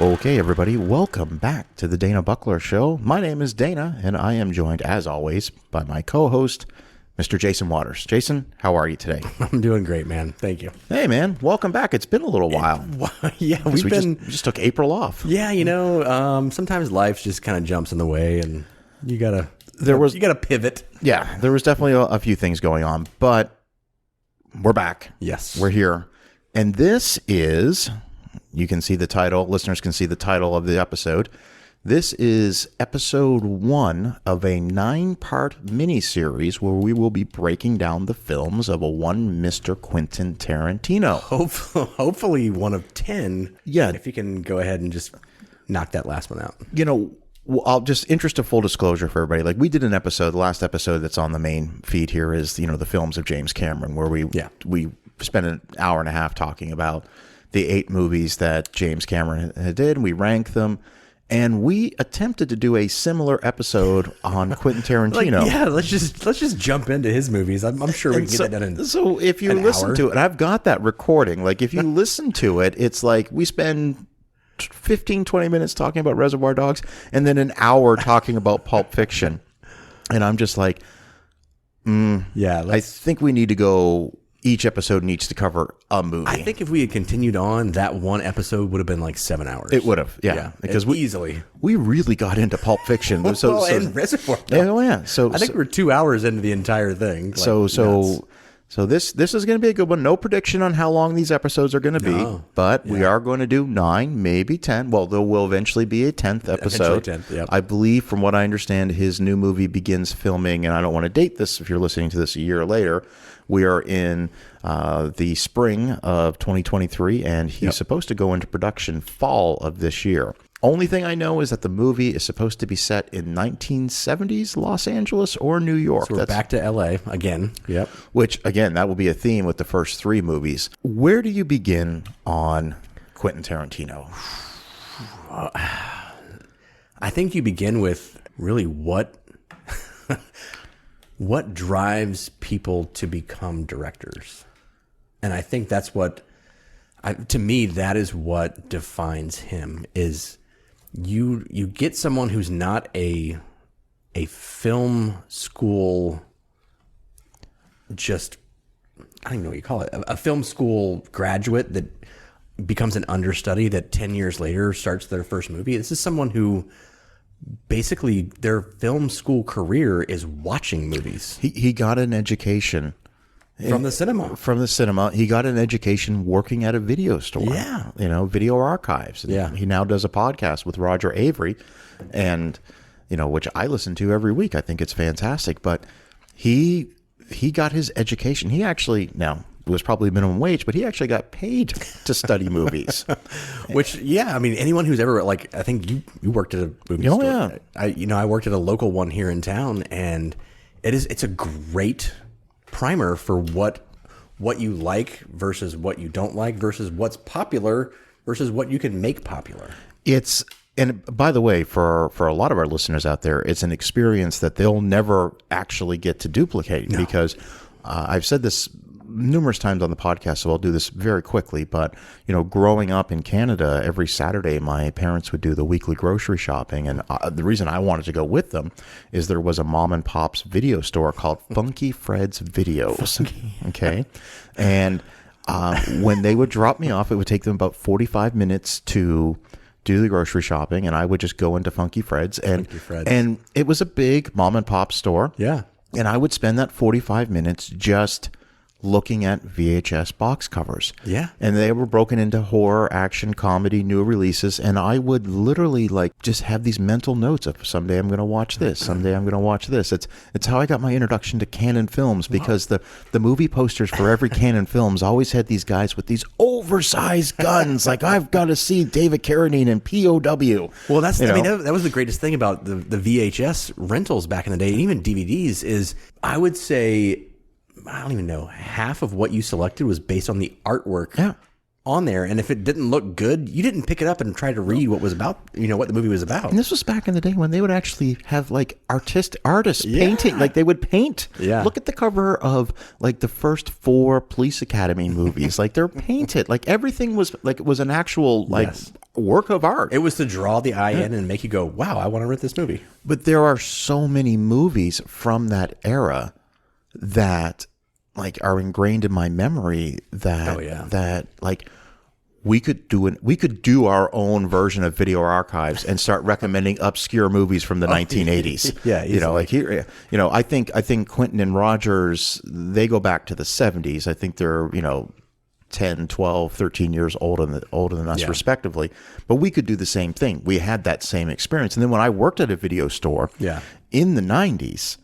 Okay, everybody, welcome back to the Dana Buckler Show. My name is Dana, and I am joined, as always, by my co-host, Mr. Jason Waters. Jason, how are you today? I'm doing great, man. Thank you. Hey, man, welcome back. It's been a little while. Yeah, we just took April off. Yeah, sometimes life just kind of jumps in the way, and you gotta pivot. Yeah, there was definitely a few things going on, but we're back. Yes, we're here, and this is. You can see the title. Listeners can see the title of the episode. This is episode 1 of a 9-part miniseries where we will be breaking down the films of one Mr. Quentin Tarantino. Hopefully one of 10. Yeah. If you can go ahead and just knock that last one out. I'll just, interest of full disclosure for everybody. Like, we did an episode, the last episode that's on the main feed here is, the films of James Cameron, where we spent an hour and a half talking about the 8 movies that James Cameron did, and we ranked them. And we attempted to do a similar episode on Quentin Tarantino. Let's just jump into his movies. I'm sure we can get that done in So if you listen to it, and I've got that recording, like if you listen to it, it's like we spend 15, 20 minutes talking about Reservoir Dogs and then an hour talking about Pulp Fiction. And I'm just like, I think we need to go... Each episode needs to cover a movie. I think if we had continued on, that one episode would have been like 7 hours. It would have, yeah. Because easily. We really got into Pulp Fiction. And Reservoir Dogs. So I think we're 2 hours into the entire thing. So this is going to be a good one. No prediction on how long these episodes are going to be, but we are going to do 9, maybe 10. Well, there will eventually be a 10th episode. 10th, yep. I believe, from what I understand, his new movie begins filming, and I don't want to date this if you're listening to this a year later. We are in the spring of 2023, and he's supposed to go into production fall of this year. Only thing I know is that the movie is supposed to be set in 1970s Los Angeles or New York. So we're back to LA again. Yep. Which, again, that will be a theme with the first 3 movies. Where do you begin on Quentin Tarantino? I think you begin with really what drives people to become directors. And I think that's to me, that is what defines him, is you get someone who's not a film school, just, I don't even know what you call it, a film school graduate that becomes an understudy that 10 years later starts their first movie. This is someone who basically their film school career is watching movies. He got an education from the cinema. From the cinema. He got an education working at a video store. Yeah. Video archives. Yeah. He now does a podcast with Roger Avery, and which I listen to every week. I think it's fantastic. But he got his education. He actually, now it was probably minimum wage, but he actually got paid to study movies. Which, anyone who's ever, like, I think you worked at a movie store. Yeah. I worked at a local one here in town, and it's a great primer for what you like versus what you don't like versus what's popular versus what you can make popular. And by the way, for a lot of our listeners out there, it's an experience that they'll never actually get to duplicate because I've said this numerous times on the podcast, so I'll do this very quickly. But, growing up in Canada, every Saturday, my parents would do the weekly grocery shopping. And the reason I wanted to go with them is there was a mom and pop's video store called Funky Fred's Videos. Okay. And when they would drop me off, it would take them about 45 minutes to do the grocery shopping. And I would just go into Funky Fred's. And it was a big mom and pop store. Yeah. And I would spend that 45 minutes just looking at VHS box covers. Yeah. And they were broken into horror, action, comedy, new releases. And I would literally just have these mental notes of someday I'm going to watch this. Someday I'm going to watch this. It's how I got my introduction to Canon films, because the movie posters for every Canon films always had these guys with these oversized guns. Like, I've got to see David Carradine in POW. Well, that was the greatest thing about the VHS rentals back in the day, and even DVDs, is I would say, I don't even know, half of what you selected was based on the artwork on there. And if it didn't look good, you didn't pick it up and try to read what was about, what the movie was about. And this was back in the day when they would actually have artists painting, they would paint. Yeah. Look at the cover of the first 4 Police Academy movies. They're painted. Everything was it was an actual work of art. It was to draw the eye in and make you go, wow, I want to rent this movie. But there are so many movies from that era that like are ingrained in my memory that that like we could do our own version of Video Archives and start recommending obscure movies from the 1980s. Yeah, you know, like here, you know, I think Quentin and Rogers, they go back to the 70s. I think they're, you know, 10, 12, 13 years older than us, respectively. But we could do the same thing. We had that same experience. And then when I worked at a video store in the 90s,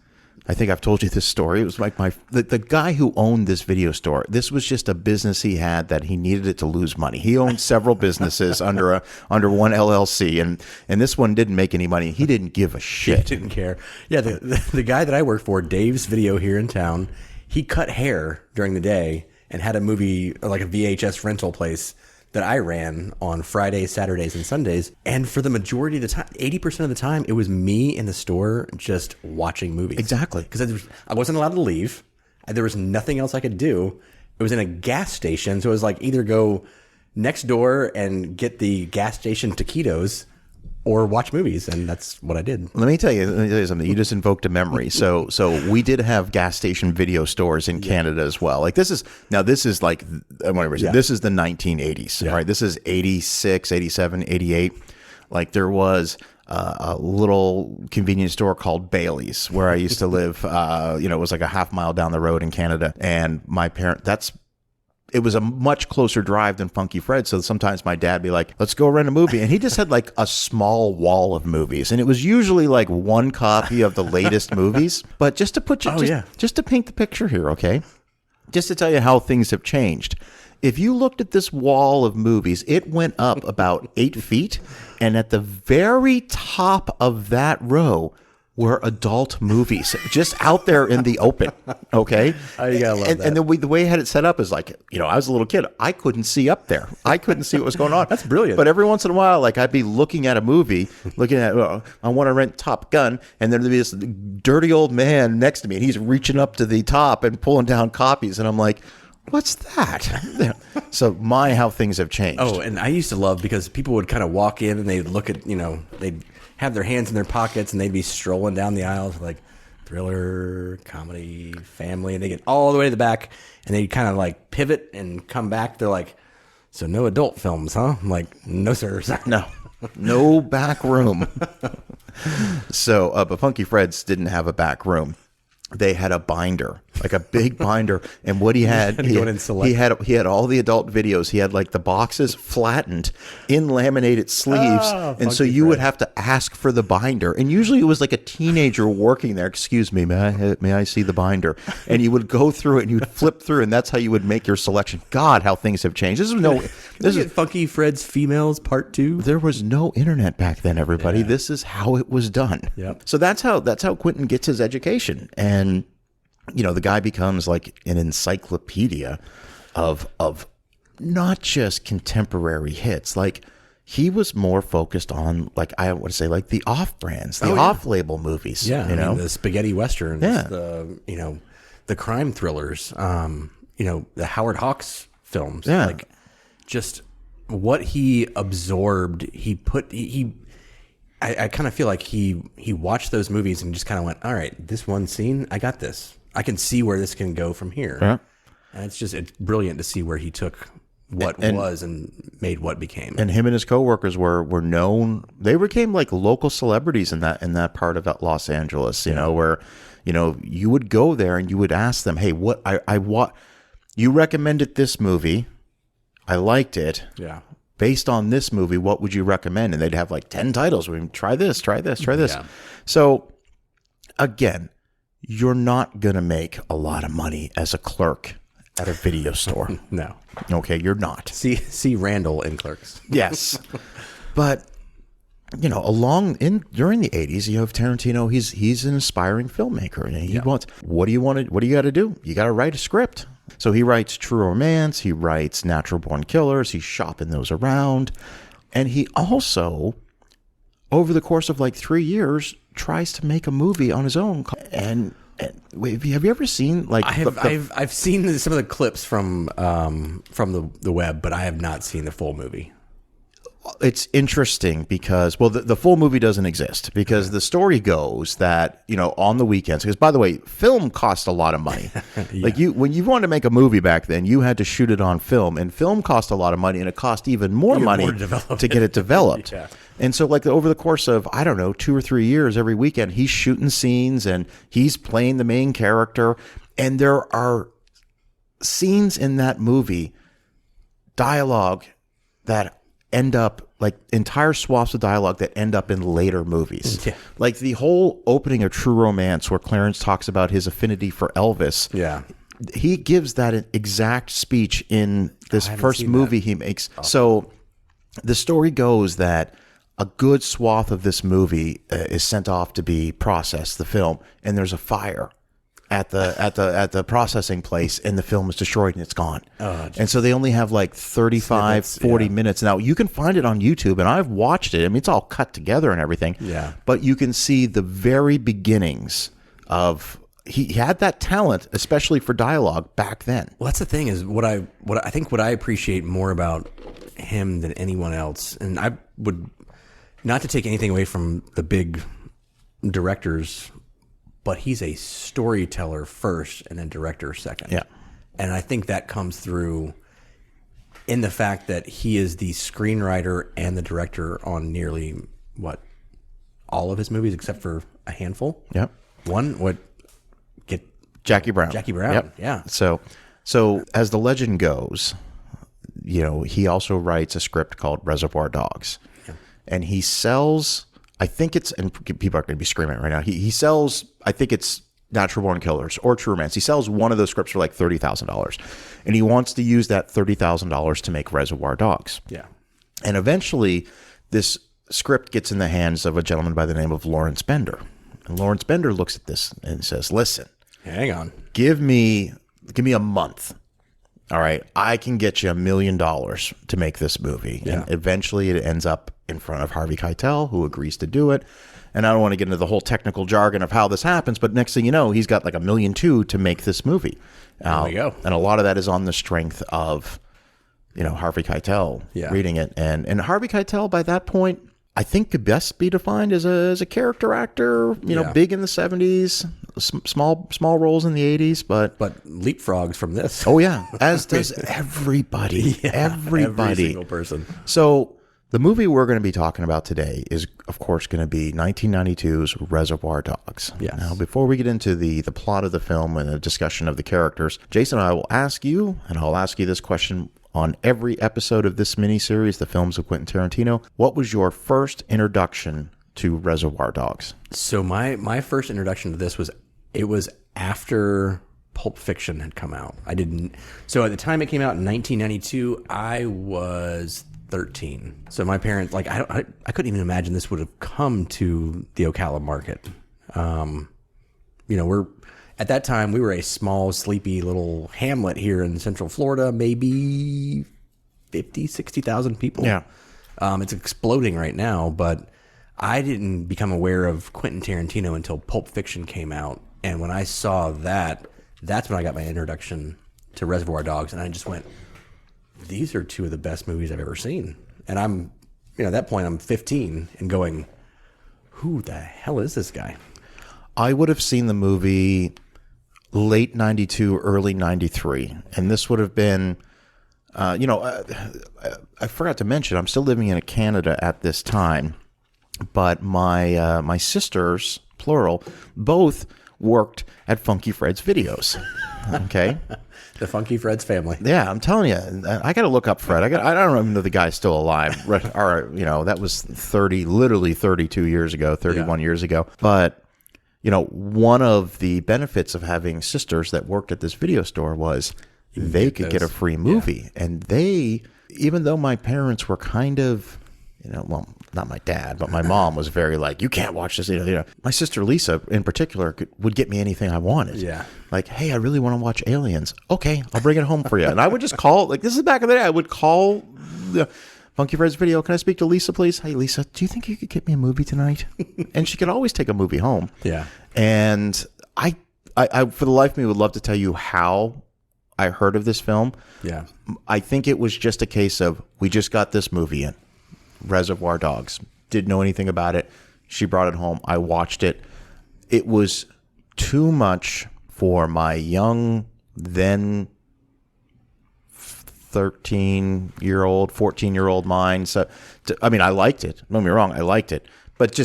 I think I've told you this story. It was like the guy who owned this video store. This was just a business he had that he needed it to lose money. He owned several businesses under one LLC, and this one didn't make any money. He didn't give a shit. He didn't care. Yeah, the guy that I worked for, Dave's Video here in town, he cut hair during the day and had a movie, like a VHS rental place that I ran on Fridays, Saturdays, and Sundays. And for the majority of the time, 80% of the time, it was me in the store just watching movies. Exactly. Because I wasn't allowed to leave. There was nothing else I could do. It was in a gas station, so it was like either go next door and get the gas station taquitos or watch movies, and that's what I did. Let me tell you something. You just invoked a memory. So we did have gas station video stores in Canada as well. Like this is like this is the 1980s, right? This is 86, 87, 88. Like there was a little convenience store called Bailey's where I used to live. You know, it was like a half mile down the road in Canada, and it was a much closer drive than Funky Fred. So sometimes my dad would be like, let's go rent a movie. And he just had like a small wall of movies. And it was usually like one copy of the latest movies. But just to put you, just to paint the picture here, okay? Just to tell you how things have changed. If you looked at this wall of movies, it went up about 8 feet. And at the very top of that row were adult movies just out there in the open. Okay. Oh, you gotta love that. And the way I had it set up is like, you know, I was a little kid. I couldn't see up there. I couldn't see what was going on. That's brilliant. But every once in a while, like I'd be looking at a movie, I want to rent Top Gun. And then there'd be this dirty old man next to me and he's reaching up to the top and pulling down copies. And I'm like, what's that? So how things have changed. Oh, and I used to love because people would kind of walk in and they'd look at, you know, they'd have their hands in their pockets and they'd be strolling down the aisles like thriller, comedy, family, and they get all the way to the back and they kind of like pivot and come back. They're like, so no adult films, huh? I'm like, no, sir. No back room. So, but Funky Fred's didn't have a back room. They had a binder, like a big binder, and what he had, he had all the adult videos. He had like the boxes flattened in laminated sleeves, and so you would have to ask for the binder. And usually it was like a teenager working there. Excuse me, may I see the binder? And you would go through it, and you would flip through, and that's how you would make your selection. God, how things have changed. This is Funky Fred's Females Part 2. There was no internet back then, everybody. This is how it was done. Yep. So that's how Quentin gets his education. And, you know, the guy becomes like an encyclopedia of not just contemporary hits. Like he was more focused on, like, I would say, like the off brands, off-label movies. Yeah. You know, the spaghetti westerns, the crime thrillers, the Howard Hawks films. Yeah. Like just what he absorbed, I kind of feel like he watched those movies and just kind of went, all right, this one scene, I got this. I can see where this can go from here. Yeah. And it's brilliant to see where he took what was and made what became. And him and his coworkers were known. They became like local celebrities in that part of Los Angeles, you know, where, you know, you would go there and you would ask them, hey, what you recommended this movie. I liked it. Yeah. Based on this movie, what would you recommend? And they'd have like 10 titles. We try this, try this, try this. Yeah. So again, you're not going to make a lot of money as a clerk at a video store. No. Okay, you're not. See Randall in Clerks. Yes. But you know, during the 80s, you have Tarantino, he's an aspiring filmmaker and he wants, what do you got to do? You got to write a script. So he writes True Romance, he writes Natural Born Killers, he's shopping those around. And he also, over the course of like 3 years, tries to make a movie on his own. And have you ever seen like I've seen some of the clips from the web, but I have not seen the full movie. it's interesting because, well, the full movie doesn't exist because the story goes that, on the weekends, because by the way, film cost a lot of money. Like when you wanted to make a movie back then, you had to shoot it on film, and film cost a lot of money, and it cost even more money to get it developed. And so like over the course of, I don't know, 2 or 3 years, every weekend, he's shooting scenes and he's playing the main character. And there are scenes in that movie, dialogue that end up like entire swaths of dialogue that end up in later movies. Yeah. Like the whole opening of True Romance where Clarence talks about his affinity for Elvis. Yeah. He gives that exact speech in this first movie he makes. Oh. So the story goes that a good swath of this movie is sent off to be processed, the film, and there's a fire at the processing place, and the film is destroyed and it's gone. And so they only have like 35, 40 minutes. Now, you can find it on YouTube, and I've watched it. I mean, it's all cut together and everything. Yeah. But you can see the very beginnings of... He had that talent, especially for dialogue back then. Well, that's the thing is what I appreciate more about him than anyone else, and I would... Not to take anything away from the big directors, but he's a storyteller first and then director second. Yeah. And I think that comes through in the fact that he is the screenwriter and the director on nearly, all of his movies except for a handful. Yep. Jackie Brown. Yep. Yeah. So as the legend goes, he also writes a script called Reservoir Dogs. And he sells, I think it's, and people are going to be screaming right now. He sells, I think it's Natural Born Killers or True Romance. He sells one of those scripts for like $30,000. And he wants to use that $30,000 to make Reservoir Dogs. Yeah. And eventually, this script gets in the hands of a gentleman by the name of Lawrence Bender. And Lawrence Bender looks at this and says, listen. Hang on. Give me a month. All right, I can get you $1 million to make this movie. Yeah. And eventually it ends up in front of Harvey Keitel, who agrees to do it. And I don't want to get into the whole technical jargon of how this happens, but next thing you know, he's got like $1.2 million to make this movie. There we go. And a lot of that is on the strength of, Harvey Keitel reading it. And Harvey Keitel, by that point, I think could best be defined as a character actor, big in the 70s, small roles in the 80s, but leapfrogs from this. Oh yeah, as does everybody. Every single person. So the movie we're going to be talking about today is, of course, going to be 1992's Reservoir Dogs. Yes. Now, before we get into the plot of the film and the discussion of the characters, Jason and I will ask you, and I'll ask you this question on every episode of this miniseries, The Films of Quentin Tarantino. What was your first introduction to Reservoir Dogs? So my first introduction to this was after Pulp Fiction had come out. So at the time it came out in 1992, I was 13. So my parents, I couldn't even imagine this would have come to the Ocala market. At that time, we were a small, sleepy little hamlet here in Central Florida, maybe 50, 60,000 people. Yeah. It's exploding right now, but I didn't become aware of Quentin Tarantino until Pulp Fiction came out. And when I saw that, that's when I got my introduction to Reservoir Dogs. And I just went, these are two of the best movies I've ever seen. And I'm, at that point, I'm 15 and going, who the hell is this guy? I would have seen the movie late 92, early 93. And this would have been, I forgot to mention, I'm still living in Canada at this time. But my sisters, plural, both worked at Funky Fred's Videos. Okay. The Funky Fred's family. Yeah, I'm telling you, I got to look up Fred. I don't even know the guy's still alive. Or, that was literally 32 years ago, 31 years ago. But, one of the benefits of having sisters that worked at this video store was they could get a free movie. Yeah. And even though my parents were kind of, not my dad, but my mom was very like, you can't watch this. My sister Lisa, in particular, would get me anything I wanted. Yeah. Like, hey, I really want to watch Aliens. Okay, I'll bring it home for you. And I would just call, this is back in the day, I would call the Funky Fred's Video. Can I speak to Lisa, please? Hey, Lisa, do you think you could get me a movie tonight? And she could always take a movie home. Yeah. And I for the life of me, would love to tell you how I heard of this film. Yeah. I think it was just a case of, we just got this movie in. Reservoir Dogs. Didn't know anything about it. She brought it home. I watched it. It was too much for my young, then 13-year-old, 14-year-old mind. So, I mean, I liked it. Don't get me wrong, I liked it, but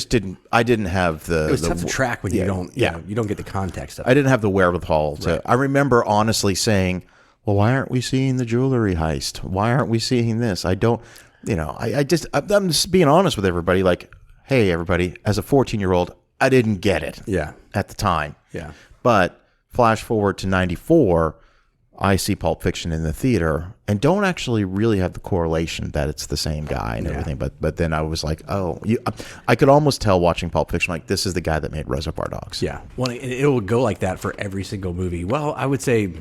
I didn't have the. It was tough to track when you don't get the context of it. I didn't have the wherewithal to. Right. I remember honestly saying, "Well, why aren't we seeing the jewelry heist? Why aren't we seeing this?" I don't. I'm just being honest with everybody. Like, hey, everybody, as a 14-year-old, I didn't get it. Yeah. At the time. Yeah. But flash forward to 94. I see Pulp Fiction in the theater and don't actually really have the correlation that it's the same guy and everything. But then I was like, I could almost tell watching Pulp Fiction, like, this is the guy that made Reservoir Dogs. Yeah. Well, it will go like that for every single movie. Well, I would say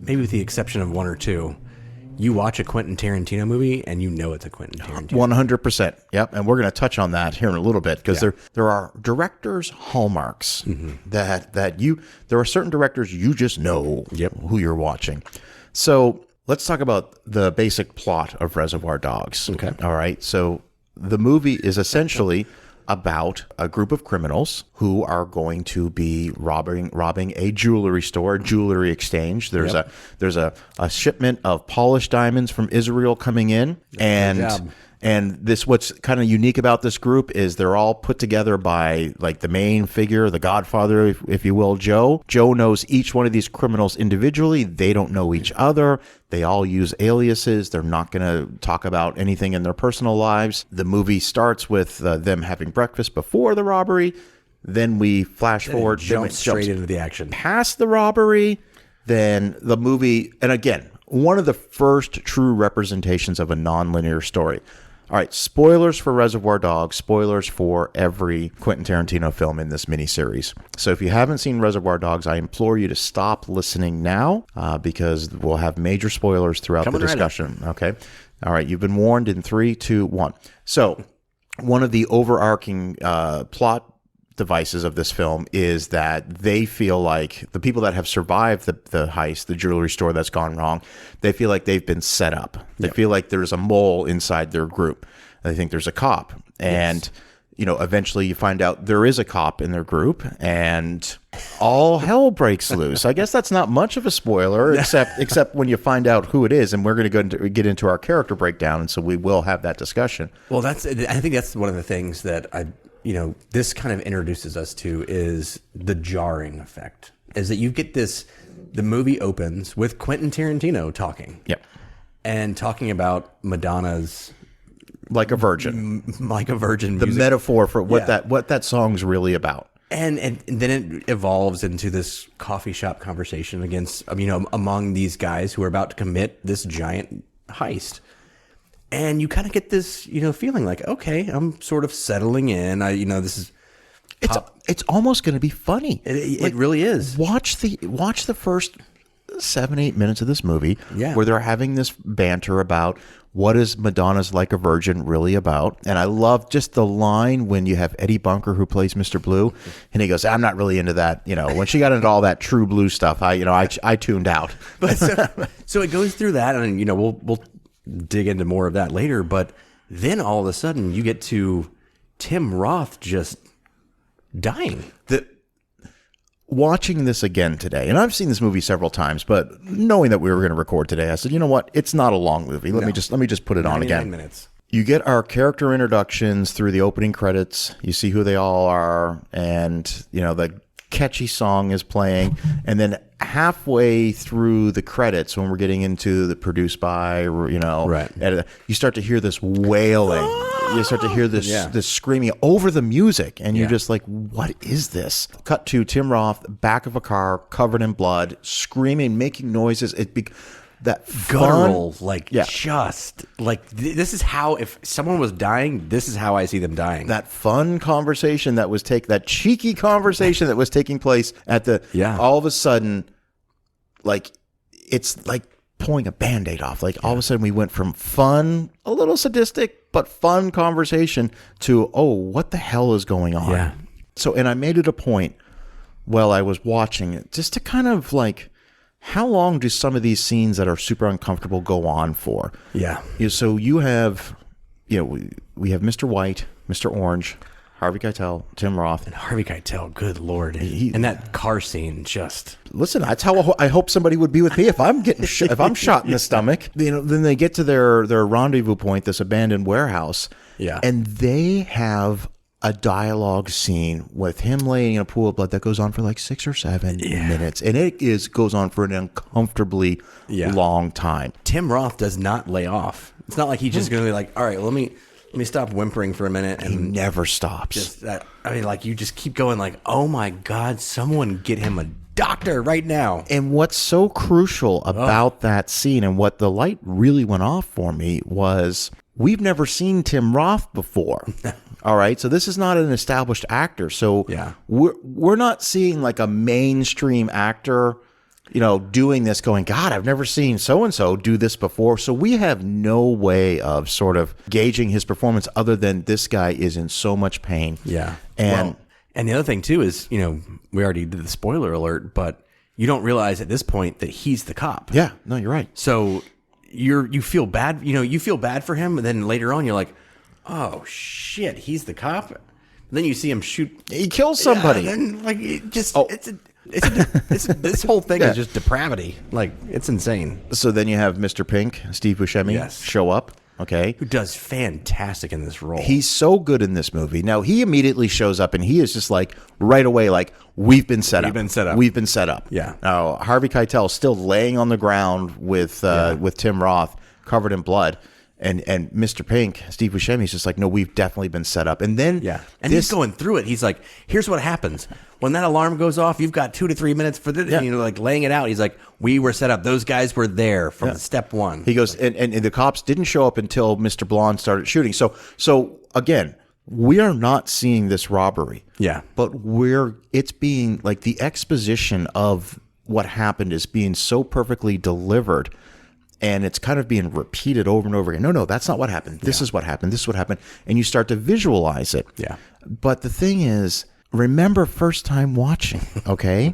maybe with the exception of one or two, you watch a Quentin Tarantino movie and you know it's a Quentin Tarantino. 100%. Yep. And we're going to touch on that here in a little bit because there are directors' hallmarks that there are certain directors you just know who you're watching. So let's talk about the basic plot of Reservoir Dogs. Okay. All right. So the movie is essentially about a group of criminals who are going to be robbing a jewelry store, a jewelry exchange. There's a shipment of polished diamonds from Israel coming in, and this, what's kind of unique about this group is they're all put together by like the main figure, the Godfather, if you will, Joe. Joe knows each one of these criminals individually. They don't know each other. They all use aliases. They're not going to talk about anything in their personal lives. The movie starts with them having breakfast before the robbery. Then we flash forward. Jump straight into the action. Past the robbery, then the movie, and again, one of the first true representations of a nonlinear story. All right, spoilers for Reservoir Dogs, spoilers for every Quentin Tarantino film in this miniseries. So if you haven't seen Reservoir Dogs, I implore you to stop listening now because we'll have major spoilers throughout the discussion. Okay. All right, you've been warned in 3, 2, 1. So one of the overarching plot devices of this film is that they feel like the people that have survived the heist, the jewelry store that's gone wrong, they feel like they've been set up. They feel like there's a mole inside their group. They think there's a cop. And, eventually you find out there is a cop in their group and all hell breaks loose. I guess that's not much of a spoiler, except when you find out who it is. And we're going to get into our character breakdown. And so we will have that discussion. Well, I think that's one of the things that this kind of introduces us to is the jarring effect. Is that you get this, the movie opens with Quentin Tarantino talking. Yep. And talking about Madonna's Like a Virgin. Like a Virgin the music. Metaphor for what that song's really about. And then it evolves into this coffee shop conversation against, among these guys who are about to commit this giant heist. And you kind of get this, feeling like, okay, I'm sort of settling in. This is it's almost going to be funny. It really is. Watch the first 7-8 minutes of this movie where they're having this banter about what is Madonna's Like a Virgin really about. And I love just the line when you have Eddie Bunker who plays Mr. Blue and he goes, I'm not really into that. When she got into all that True Blue stuff, I tuned out. But so it goes through that, and we'll dig into more of that later. But then all of a sudden you get to Tim Roth just dying. Watching this again today, and I've seen this movie several times, but knowing that we were going to record today, I said, you know what? It's not a long movie. Let me just put it on again. 99 minutes. You get our character introductions through the opening credits. You see who they all are, and the catchy song is playing, and then halfway through the credits, when we're getting into the produced by, right, you start to hear this wailing. You start to hear this screaming over the music, and you're just like, what is this? Cut to Tim Roth, back of a car, covered in blood, screaming, making noises. That guttural, just like this is how, if someone was dying, this is how I see them dying. That fun conversation that cheeky conversation that was taking place at all of a sudden, like, it's like pulling a Band-Aid off. Like all of a sudden we went from fun, a little sadistic, but fun conversation to, oh, what the hell is going on? Yeah. So, and I made it a point while I was watching it just to kind of like, how long do some of these scenes that are super uncomfortable go on for? Yeah. So you have, we have Mr. White, Mr. Orange, Harvey Keitel, Tim Roth. And Harvey Keitel, good Lord. And that car scene just... Listen, that's how I hope somebody would be with me if I'm getting if I'm shot in the stomach. Then they get to their rendezvous point, this abandoned warehouse. Yeah. And they have a dialogue scene with him laying in a pool of blood that goes on for like 6 or 7 minutes. And it goes on for an uncomfortably long time. Tim Roth does not lay off. It's not like he's just going to be like, all right, let me stop whimpering for a minute. And he never stops. Just that, you just keep going like, oh my God, someone get him a doctor right now. And what's so crucial about that scene, and what the light really went off for me, was we've never seen Tim Roth before. All right, so this is not an established actor. So we're not seeing like a mainstream actor, doing this, going, God, I've never seen so-and-so do this before. So we have no way of sort of gauging his performance other than this guy is in so much pain. Yeah. And the other thing too is, we already did the spoiler alert, but you don't realize at this point that he's the cop. Yeah, no, you're right. So you feel bad, you feel bad for him. And then later on, you're like, oh shit, he's the cop. And then you see him shoot. He kills somebody. And like, this whole thing is just depravity. Like, it's insane. So then you have Mr. Pink, Steve Buscemi, show up. Okay. Who does fantastic in this role. He's so good in this movie. Now, he immediately shows up and he is just like, right away, like, we've been set up. We've been set up. Yeah. Now, Harvey Keitel still laying on the ground with Tim Roth, covered in blood. And Mr. Pink, Steve Buscemi, is just like, no, we've definitely been set up. And then he's going through it. He's like, here's what happens. When that alarm goes off, you've got 2 to 3 minutes for this. Like laying it out. He's like, we were set up. Those guys were there from step one. He goes, and the cops didn't show up until Mr. Blonde started shooting. So again, we are not seeing this robbery. Yeah. But it's being like the exposition of what happened is being so perfectly delivered. And it's kind of being repeated over and over again. No, that's not what happened. This is what happened. This is what happened. And you start to visualize it. Yeah. But the thing is, remember first time watching, okay?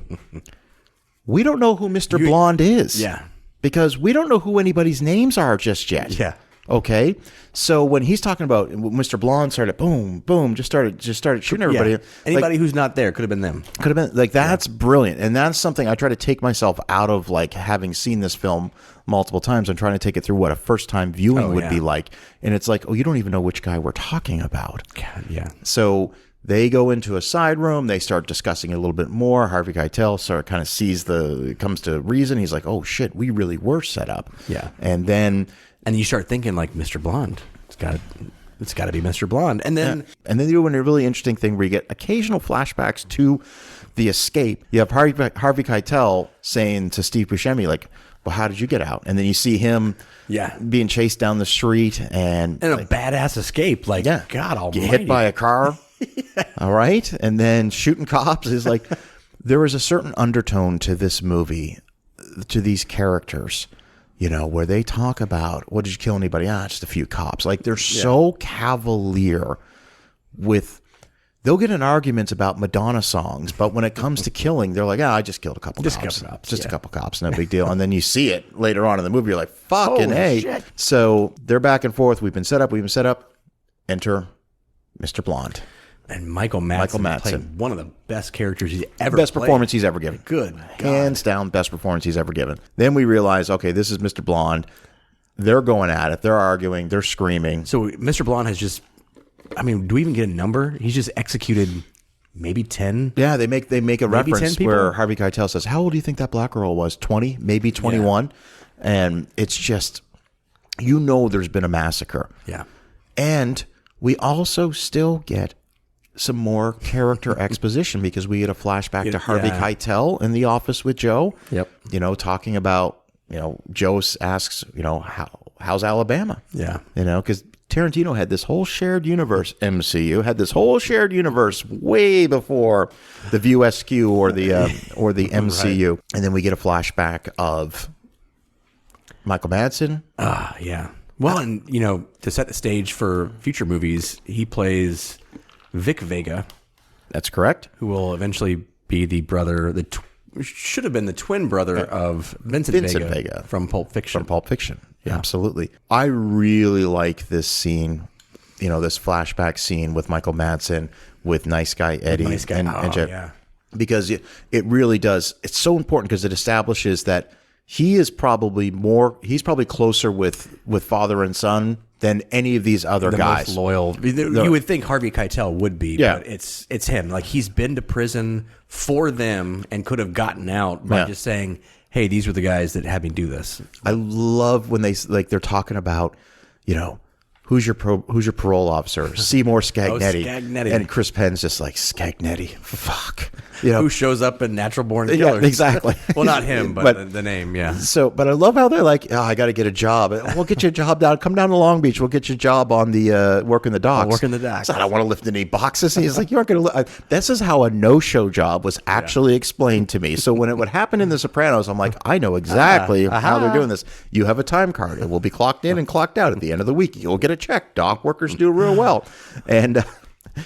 We don't know who Mr. Blonde is. Yeah. Because we don't know who anybody's names are just yet. Yeah. Okay? So when he's talking about Mr. Blonde started, boom, boom, just started shooting everybody. Yeah. Anybody who's not there could have been them. Could have been. Like, that's brilliant. And that's something I try to take myself out of, like, having seen this film multiple times. I'm trying to take it through what a first-time viewing would be like. And it's like, you don't even know which guy we're talking about. God, yeah. So they go into a side room. They start discussing it a little bit more. Harvey Keitel kind of comes to reason. He's like, oh, shit, we really were set up. Yeah. And then you start thinking, like, Mr. Blonde. It's got to be Mr. Blonde. And then they do a really interesting thing where you get occasional flashbacks to the escape. You have Harvey Keitel saying to Steve Buscemi, like, well, how did you get out? And then you see him being chased down the street and a badass escape. Like, God almighty. Get hit by a car. All right. And then shooting cops is like, there is a certain undertone to this movie, to these characters, where they talk about, what, did you kill anybody? Just a few cops. Like, they're so cavalier with, they'll get in arguments about Madonna songs, but when it comes to killing, they're like, I just killed a couple cops. Just a couple cops, no big deal. And then you see it later on in the movie, you're like, fucking A. Shit. So they're back and forth. We've been set up. Enter Mr. Blonde. And Michael Madsen played one of the best characters he's ever Best played. Performance he's ever given. Good God. Hands down, best performance he's ever given. Then we realize, okay, this is Mr. Blonde. They're going at it. They're arguing. They're screaming. So Mr. Blonde has just, do we even get a number? He's just executed maybe 10. Yeah, they make a reference where Harvey Keitel says, how old do you think that black girl was? 20? Maybe 21? Yeah. And it's just, there's been a massacre. Yeah. And we also still get some more character exposition because we get a flashback to Harvey Keitel in the office with Joe. Yep. Talking about, Joe asks, how's Alabama? Yeah. Because Tarantino had this whole shared universe, MCU had this whole shared universe way before the VUSQ or the MCU. Right. And then we get a flashback of Michael Madsen. Yeah. Well, and, to set the stage for future movies, he plays Vic Vega. That's correct. Who will eventually be the brother, should have been the twin brother of Vincent Vega from Pulp Fiction. Yeah. Absolutely. I really like this scene this flashback scene with Michael Madsen, with Nice Guy Eddie, and Jeff, yeah. because it really does. It's so important because it establishes that he's probably closer with father and son than any of these other guys. Most loyal. You would think Harvey Keitel would be, Yeah. but it's him. Like, he's been to prison for them and could have gotten out by just saying, "Hey, these were the guys that had me do this." I love when they're talking about, who's your parole officer? Seymour Scagnetti. Scagnetti. And Chris Penn's just like, Scagnetti. Fuck. Who shows up in Natural Born Killers? Yeah, exactly. Well, not him, but the name. Yeah. So, but I love how they're like, I got to get a job. We'll get you a job down. Come down to Long Beach. We'll get you a job on the working the docks. Working the docks. So I don't want to lift any boxes. And he's like, you aren't going to. This is how a no-show job was actually explained to me. So when it would happen in The Sopranos, I'm like, I know exactly how they're doing this. You have a time card. It will be clocked in and clocked out at the end of the week. You'll get a check. Dock workers do real well. And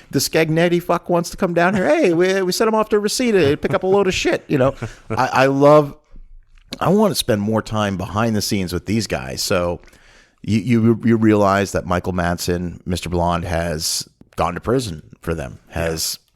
the Scagnetti fuck wants to come down here. Hey, we sent him off to Reseda to pick up a load of shit. I want to spend more time behind the scenes with these guys. So you realize that Michael Madsen, Mr. Blonde, has gone to prison for them,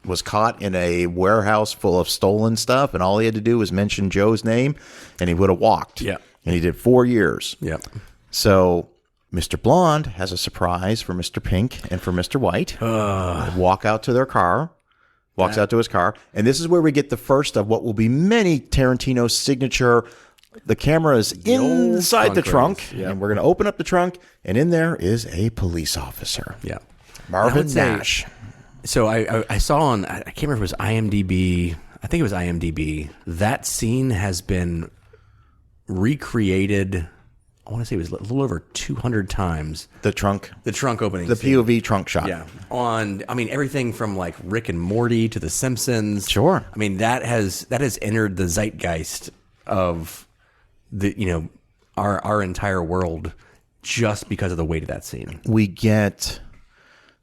was caught in a warehouse full of stolen stuff, and all he had to do was mention Joe's name, and he would have walked. Yeah. And he did 4 years. Yep. So Mr. Blonde has a surprise for Mr. Pink and for Mr. White. Walks out to his car. And this is where we get the first of what will be many Tarantino signature. The camera is inside the trunk. Yeah. And we're going to open up the trunk. And in there is a police officer. Yeah. Marvin Nash. So I saw on, I can't remember if it was IMDb. I think it was IMDb. That scene has been recreated, I want to say it was a little over 200 times. The trunk opening. The scene. POV trunk shot. Yeah. Everything from like Rick and Morty to The Simpsons. Sure. That has entered the zeitgeist of our entire world just because of the weight of that scene.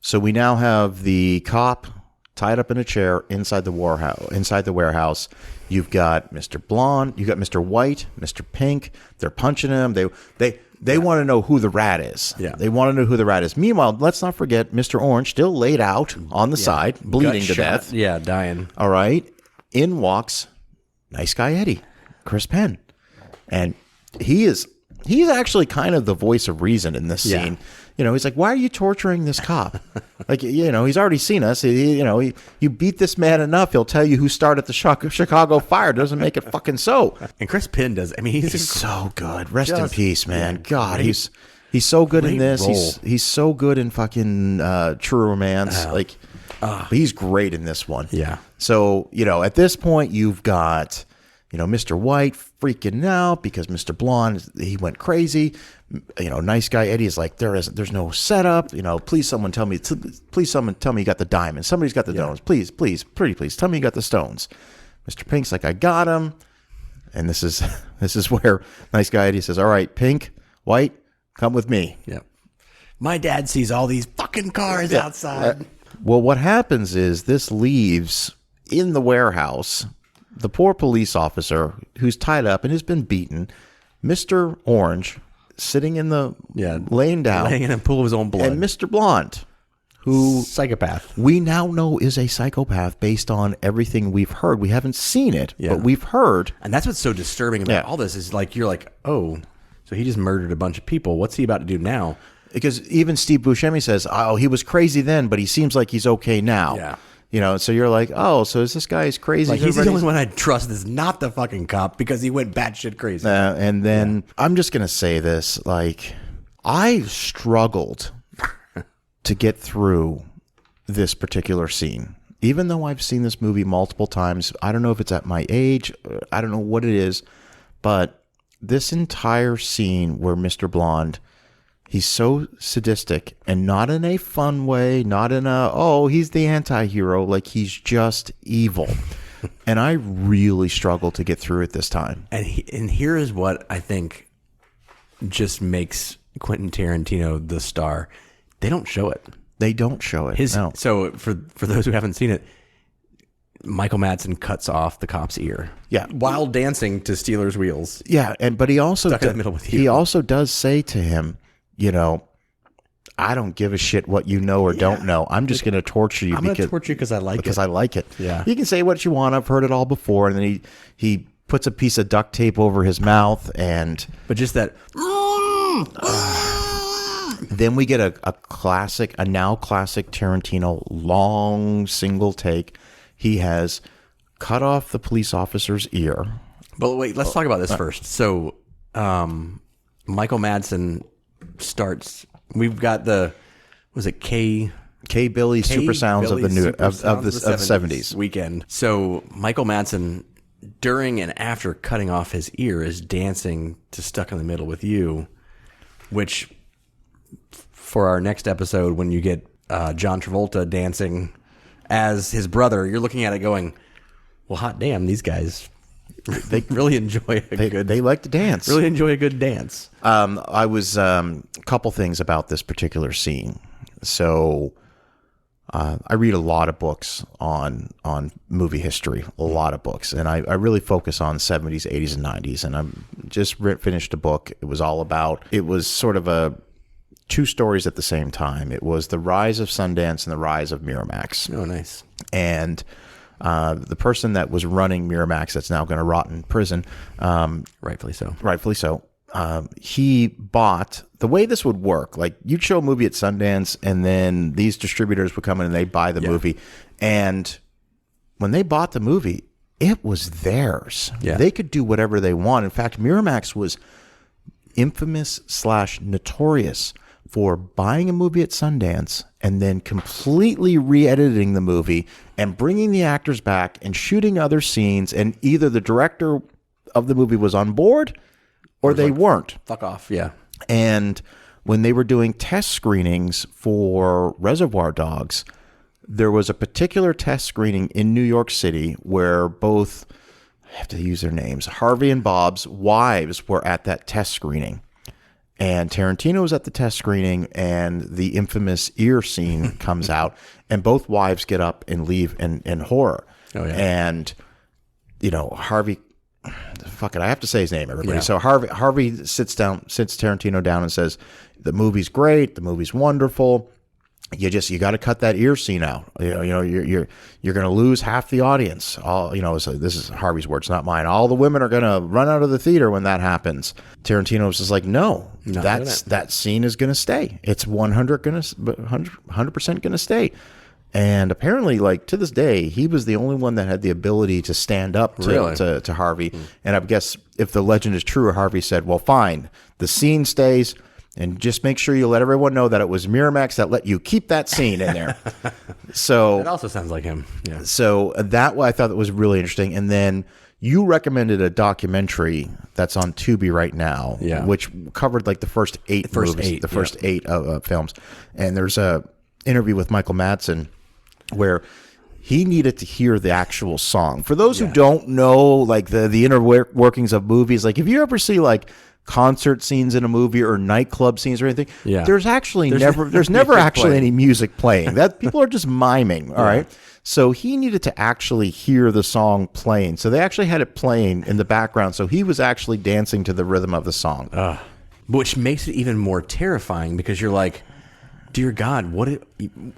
So we now have the cop tied up in a chair inside the warehouse. You've got Mr. Blonde, you got Mr. White, Mr. Pink. They're punching him. They want to know who the rat is. Yeah. They want to know who the rat is. Meanwhile, let's not forget Mr. Orange still laid out on the side, bleeding to death. Yeah, dying. All right. In walks Nice Guy Eddie, Chris Penn. And he's actually kind of the voice of reason in this scene. He's like, why are you torturing this cop? He's already seen us. You beat this man enough, he'll tell you who started the Chicago fire. Doesn't make it fucking so. And Chris Penn does. He's so good. Rest in peace, man. God, he's so good in this. He's so good in fucking True Romance. But he's great in this one. Yeah. So, at this point, you've got, Mr. White freaking out because Mr. Blonde, he went crazy. Nice Guy Eddie is like, there's no setup. Please someone tell me you got the diamonds. Somebody's got the stones. Please, pretty please tell me you got the stones. Mr. Pink's like, I got him. And this is where Nice Guy Eddie says, all right, Pink, White, come with me. Yep. My dad sees all these fucking cars outside. Well, what happens is this leaves in the warehouse the poor police officer who's tied up and has been beaten, Mr. Orange sitting in the laying in a pool of his own blood, and Mr. Blonde, who psychopath we now know is a psychopath based on everything we've heard. We haven't seen it, but we've heard, and that's what's so disturbing about all this is like you're like, oh, so he just murdered a bunch of people. What's he about to do now? Because even Steve Buscemi says, oh, he was crazy then, but he seems like he's okay now. Yeah. So you're like, oh, so is this guy as crazy? Like, he's the only one I trust is not the fucking cop because he went batshit crazy. And then I'm just going to say this. I struggled to get through this particular scene. Even though I've seen this movie multiple times, I don't know if it's at my age. I don't know what it is. But this entire scene where Mr. Blonde, he's so sadistic and not in a fun way, not in he's the anti-hero, like he's just evil. And I really struggled to get through it this time. And here is what I think just makes Quentin Tarantino the star. They don't show it. They don't show it. No. So for those who haven't seen it, Michael Madsen cuts off the cop's ear. Yeah. While dancing to Steelers Wheels. Yeah, but he also Stuck in the middle with you. He also does say to him, I don't give a shit what you know or don't know. I'm just going to torture you. I'm going to torture you because I like it. Because I like it. Yeah. You can say what you want. I've heard it all before. And then he puts a piece of duct tape over his mouth, and But just that. then we get a now classic Tarantino long single take. He has cut off the police officer's ear. But wait, let's talk about this first. So, Michael Madsen starts. We've got was it K Billy Super Sounds of the new of the 70s weekend. So Michael Madsen, during and after cutting off his ear, is dancing to "Stuck in the Middle with You," which for our next episode, when you get John Travolta dancing as his brother, you're looking at it going, "Well, hot damn, these guys." They really enjoy they like to dance. Really enjoy a good dance. I was a couple things about this particular scene. So I read a lot of books on movie history, a lot of books, and I really focus on 70s, 80s, and 90s. And I just finished a book. It was sort of two stories at the same time. It was the rise of Sundance and the rise of Miramax. Oh, nice. And the person that was running Miramax, that's now going to rot in prison, Rightfully so. He bought, the way this would work, like you'd show a movie at Sundance, and then these distributors would come in and they buy the movie. And when they bought the movie, it was theirs. Yeah. They could do whatever they want. In fact, Miramax was infamous / notorious for buying a movie at Sundance and then completely re-editing the movie and bringing the actors back and shooting other scenes, and either the director of the movie was on board or they weren't. Fuck off, yeah. And when they were doing test screenings for Reservoir Dogs, there was a particular test screening in New York City where both, I have to use their names, Harvey and Bob's wives were at that test screening. And Tarantino was at the test screening, and the infamous ear scene comes out, and both wives get up and leave in horror. Oh, yeah. And, Harvey, fuck it, I have to say his name, everybody. Yeah. So Harvey sits Tarantino down and says, the movie's great, the movie's wonderful. You got to cut that ear scene out. You're going to lose half the audience. So this is Harvey's words, not mine. All the women are going to run out of the theater when that happens. Tarantino was just like, no, that scene is going to stay. It's 100% going to stay. And apparently, like to this day, he was the only one that had the ability to stand up to Harvey. And I guess if the legend is true, Harvey said, well, fine, the scene stays. And just make sure you let everyone know that it was Miramax that let you keep that scene in there. So it also sounds like him. Yeah. So that I thought that was really interesting. And then you recommended a documentary that's on Tubi right now, which covered like the first eight films. And there's a interview with Michael Madsen where he needed to hear the actual song. For those who don't know, like the inner workings of movies, like if you ever see like concert scenes in a movie or nightclub scenes or anything, there's never actually any music playing. That people are just miming. All right. So he needed to actually hear the song playing. So they actually had it playing in the background. So he was actually dancing to the rhythm of the song. Which makes it even more terrifying because you're like, dear God, when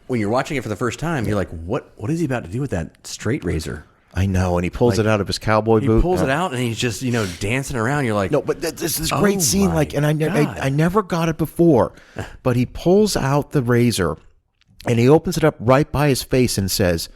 you're watching it for the first time, you're like, what is he about to do with that straight razor? I know, and he pulls it out of his cowboy boot. He pulls it out, and he's just dancing around. You're like, no, but this great scene, like, and I never got it before, but he pulls out the razor, and he opens it up right by his face and says,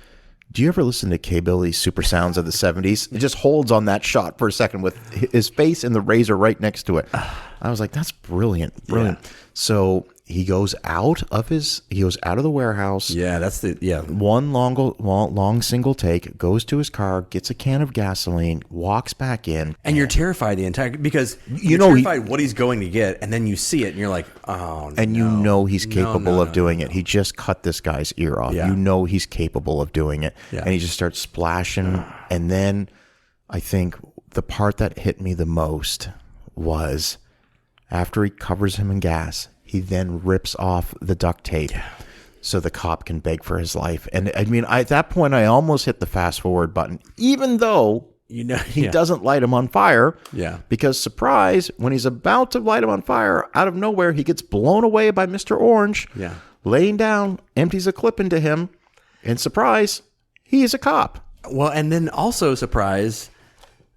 "Do you ever listen to K. Billy's Super Sounds of the '70s?" It just holds on that shot for a second with his face and the razor right next to it. I was like, "That's brilliant." Yeah. So he goes out of the warehouse. Yeah, that's one long single take, goes to his car, gets a can of gasoline, walks back in. And you're terrified because you're terrified what he's going to get, and then you see it and you're like, oh no. And he's capable of doing it. He just cut this guy's ear off. Yeah. He's capable of doing it. Yeah. And he just starts splashing. And then I think the part that hit me the most was after he covers him in gas, he then rips off the duct tape so the cop can beg for his life. And I mean, at that point, I almost hit the fast forward button, even though he doesn't light him on fire. Yeah. Because surprise, when he's about to light him on fire, out of nowhere, he gets blown away by Mr. Orange. Yeah. Laying down, empties a clip into him, and surprise, he is a cop. Well, and then also surprise,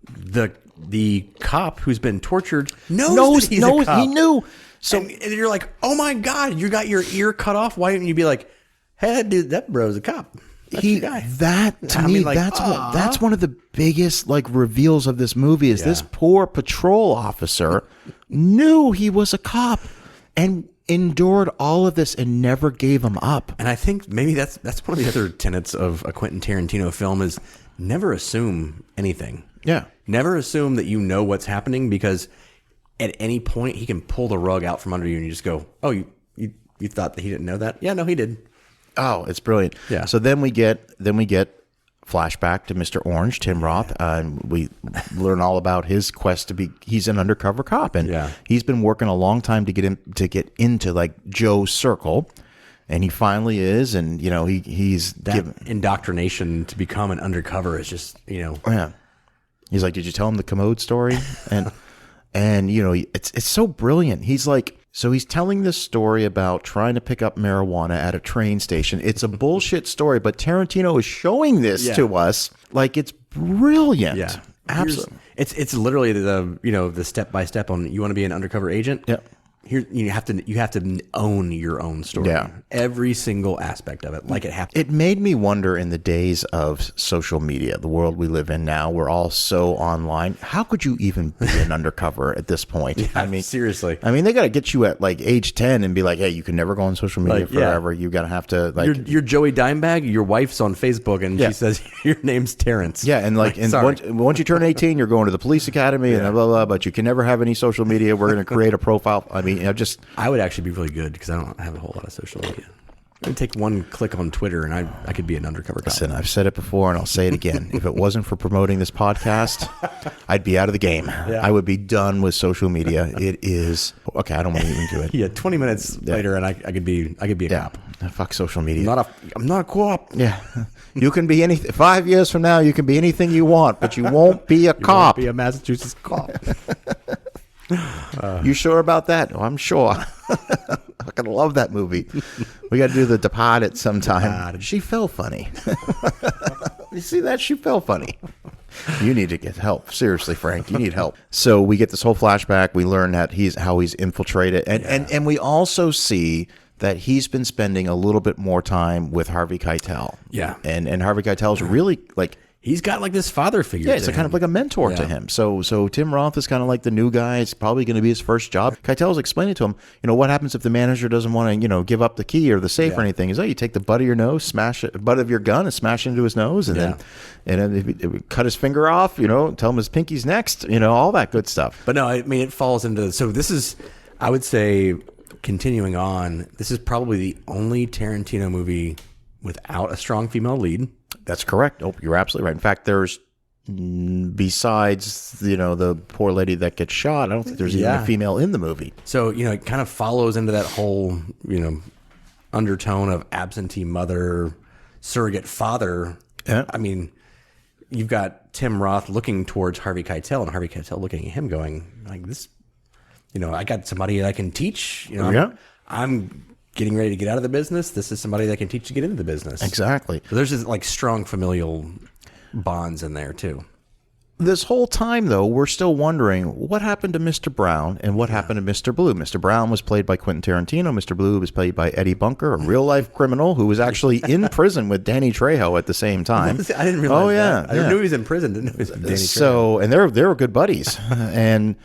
the cop who's been tortured knows that he's a cop. He knew. So and you're like, oh my God, you got your ear cut off. Why didn't you be like, hey, that bro's a cop. That's the guy. That to me, that's one of the biggest reveals of this movie is this poor patrol officer knew he was a cop and endured all of this and never gave him up. And I think maybe that's one of the other tenets of a Quentin Tarantino film is never assume anything. Yeah. Never assume that you know what's happening, because at any point he can pull the rug out from under you and you just go, oh, you thought that he didn't know that? Yeah, no, he did. Oh, it's brilliant. Yeah. So then we get flashback to Mr. Orange, Tim Roth, and we learn all about his quest to be. He's an undercover cop, and he's been working a long time to get into Joe's circle, and he finally is. And he's given indoctrination to become an undercover is just Yeah. He's like, did you tell him the commode story? And it's so brilliant. He's like. So he's telling this story about trying to pick up marijuana at a train station. It's a bullshit story, but Tarantino is showing this to us like it's brilliant. Yeah, absolutely. It's literally the step by step on you want to be an undercover agent. Yep. Here you have to own your own story. Yeah. Every single aspect of it, like it happened. It made me wonder in the days of social media, the world we live in now, we're all so online. How could you even be an undercover at this point? Yeah, I mean, seriously. I mean, they got to get you at age 10 and be like, hey, you can never go on social media forever. You got to have to You're Joey Dimebag. Your wife's on Facebook and she says your name's Terrence. Yeah, and once you turn 18, you're going to the police academy and blah blah. But you can never have any social media. We're going to create a profile. I mean, I would actually be really good because I don't have a whole lot of social media. I'd take one click on Twitter and I could be an undercover cop. Listen, I've said it before and I'll say it again. If it wasn't for promoting this podcast, I'd be out of the game. Yeah. I would be done with social media. It is okay. I don't want to even do it. Yeah, 20 minutes later and I could be a cop. Fuck social media. I'm not a co-op. Yeah, you can be anything. 5 years from now, you can be anything you want, but you won't be a cop. Won't be a Massachusetts cop. You sure about that? Oh, I'm sure. I fucking love that movie. We got to do The Departed sometime. She fell funny. You see that? She fell funny. You need to get help. Seriously, Frank, you need help. So we get this whole flashback. We learn that how he's infiltrated. And we also see that he's been spending a little bit more time with Harvey Keitel. Yeah. And Harvey Keitel's really he's got this father figure. Yeah, it's kind of like a mentor to him. So Tim Roth is kind of like the new guy. It's probably going to be his first job. Keitel's explaining to him, what happens if the manager doesn't want to, give up the key or the safe or anything? He's you take the butt of your nose, butt of your gun, and smash it into his nose, and then if he cut his finger off, tell him his pinky's next, all that good stuff. But no, I mean it falls into. So this is, I would say, continuing on. This is probably the only Tarantino movie without a strong female lead. That's correct. Oh, you're absolutely right. In fact, there's besides the poor lady that gets shot, I don't think there's even a female in the movie. So it kind of follows into that whole undertone of absentee mother, surrogate father. Yeah. I mean, you've got Tim Roth looking towards Harvey Keitel and Harvey Keitel looking at him, going like this. I got somebody that I can teach. I'm getting ready to get out of the business. This is somebody that can teach to get into the business. Exactly. So there's just strong familial bonds in there too. This whole time, though, we're still wondering what happened to Mr. Brown and what happened to Mr. Blue. Mr. Brown was played by Quentin Tarantino. Mr. Blue was played by Eddie Bunker, a real-life criminal who was actually in prison with Danny Trejo at the same time. I didn't realize that. I knew he was in prison. Didn't know he was Danny Trejo. So, and they were good buddies. And,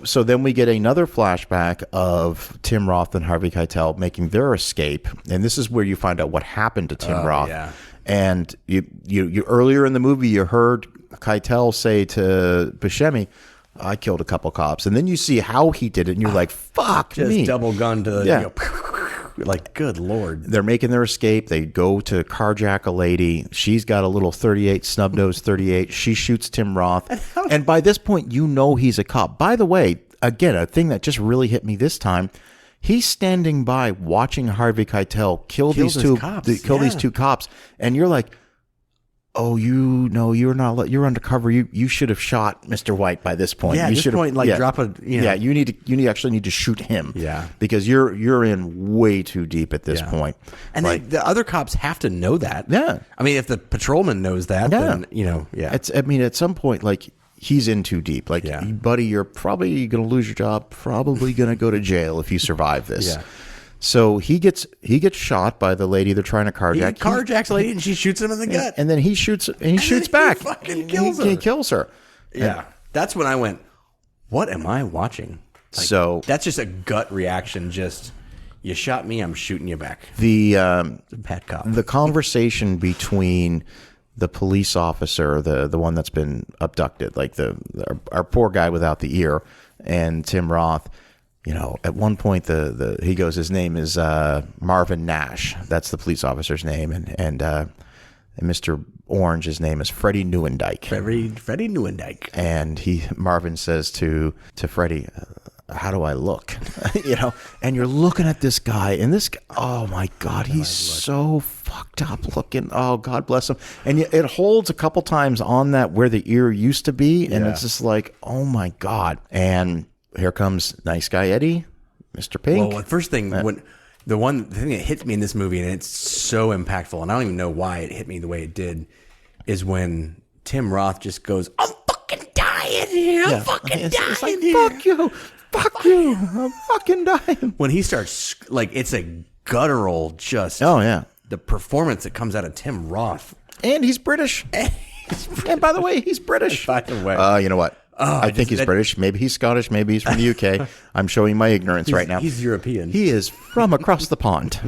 so then we get another flashback of Tim Roth and Harvey Keitel making their escape. And this is where you find out what happened to Tim Roth. Yeah. And you earlier in the movie, you heard Keitel say to Buscemi, I killed a couple cops. And then you see how he did it, and you're like, fuck just me. Double gun to good Lord. They're making their escape. They go to carjack a lady. She's got a little 38, snub nose 38. She shoots Tim Roth. And by this point, he's a cop. By the way, again, a thing that just really hit me this time, he's standing by watching Harvey Keitel kill these two cops. And you're like, oh, you're not, you're undercover. You should have shot Mr. White by this point. Yeah, at you this should point, like drop a, Yeah, you actually need to shoot him. Yeah. Because you're in way too deep at this point. And the other cops have to know that. Yeah. I mean, if the patrolman knows that, then, At some point, like, he's in too deep. Like, buddy, you're probably going to lose your job, probably going to go to jail if you survive this. Yeah. So he gets shot by the lady they're trying to carjack. He carjacks a lady and she shoots him in the gut. And then he shoots back. He fucking kills her. He kills her. Yeah. That's when I went, what am I watching? Like, so that's just a gut reaction. Just, you shot me, I'm shooting you back. The bad cop. The conversation between the police officer, the one that's been abducted, like our poor guy without the ear, and Tim Roth. You know, at one point, he goes, his name is Marvin Nash. That's the police officer's name, and Mr. Orange, his name is Freddie Neuendijk. Freddie Neuendijk. And Marvin says to Freddie, "How do I look?" You know, and you're looking at this guy, and this guy, oh my God, he's so fucked up looking. Oh, God bless him. And it holds a couple times on that where the ear used to be, and it's just like, oh my God. And here comes Nice Guy Eddie, Mr. Pink. Well, the first thing, the thing that hits me in this movie, and it's so impactful, and I don't even know why it hit me the way it did, is when Tim Roth just goes, "I'm fucking dying here. I'm fucking dying here. Fuck you. Fuck you. I'm fucking dying." When he starts, like, it's a guttural, just... Oh, yeah. The performance that comes out of Tim Roth. And he's British. And by the way, he's British. By the way. You know what? I think he's British. Maybe he's Scottish. Maybe he's from the UK. I'm showing my ignorance right now. He's European. He is from across the pond.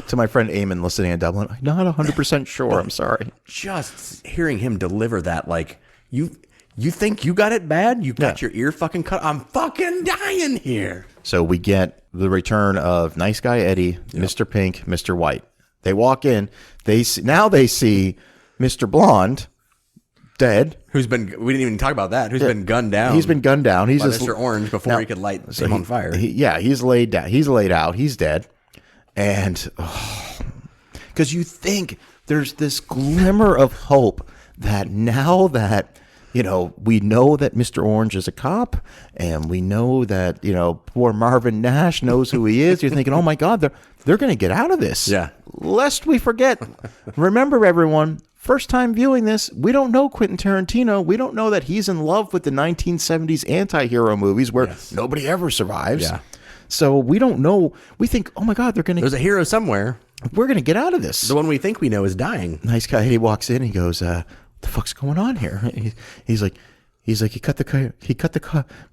To my friend Eamon listening in Dublin, I'm not 100% sure. I'm sorry. Just hearing him deliver that, like, you think you got it bad? You got your ear fucking cut? I'm fucking dying here. So we get the return of Nice Guy Eddie, Mr. Pink, Mr. White. They walk in. They see Mr. Blonde dead. We didn't even talk about that. Who's been gunned down. He's been gunned down. He's by just Mr. Orange before he could light him on fire. He's laid down. He's laid out. He's dead. And because you think there's this glimmer of hope that now that, you know, we know that Mr. Orange is a cop, and we know that, you know, poor Marvin Nash knows who he is. You're thinking, oh my God, they're going to get out of this. Yeah. Lest we forget. Remember, everyone, first time viewing this, we don't know Quentin Tarantino. We don't know that he's in love with the 1970s anti-hero movies where nobody ever survives. Yeah. So we don't know. We think, oh my God, there's a hero somewhere. We're going to get out of this. The one we think we know is dying. Nice Guy. He walks in and he goes, what the fuck's going on here? He's like, he cut the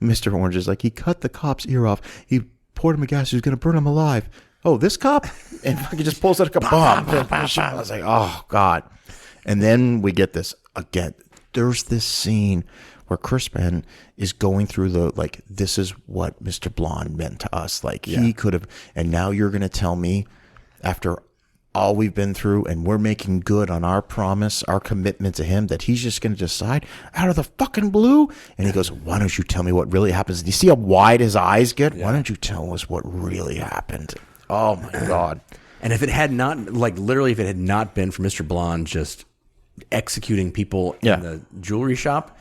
Mr. Orange is like, he cut the cop's ear off. He poured him a gas. He was going to burn him alive. Oh, this cop? And he just pulls out a bomb. I was like, oh God. And then we get this again. There's this scene where Crispin is going through this is what Mr. Blonde meant to us. Like he could have, and now you're going to tell me after all we've been through and we're making good on our promise, our commitment to him, that he's just going to decide out of the fucking blue. And he goes, why don't you tell me what really happens? Do you see how wide his eyes get? Why don't you tell us what really happened? Oh my God. And if it had not, literally, if it had not been for Mr. Blonde just executing people in the jewelry shop,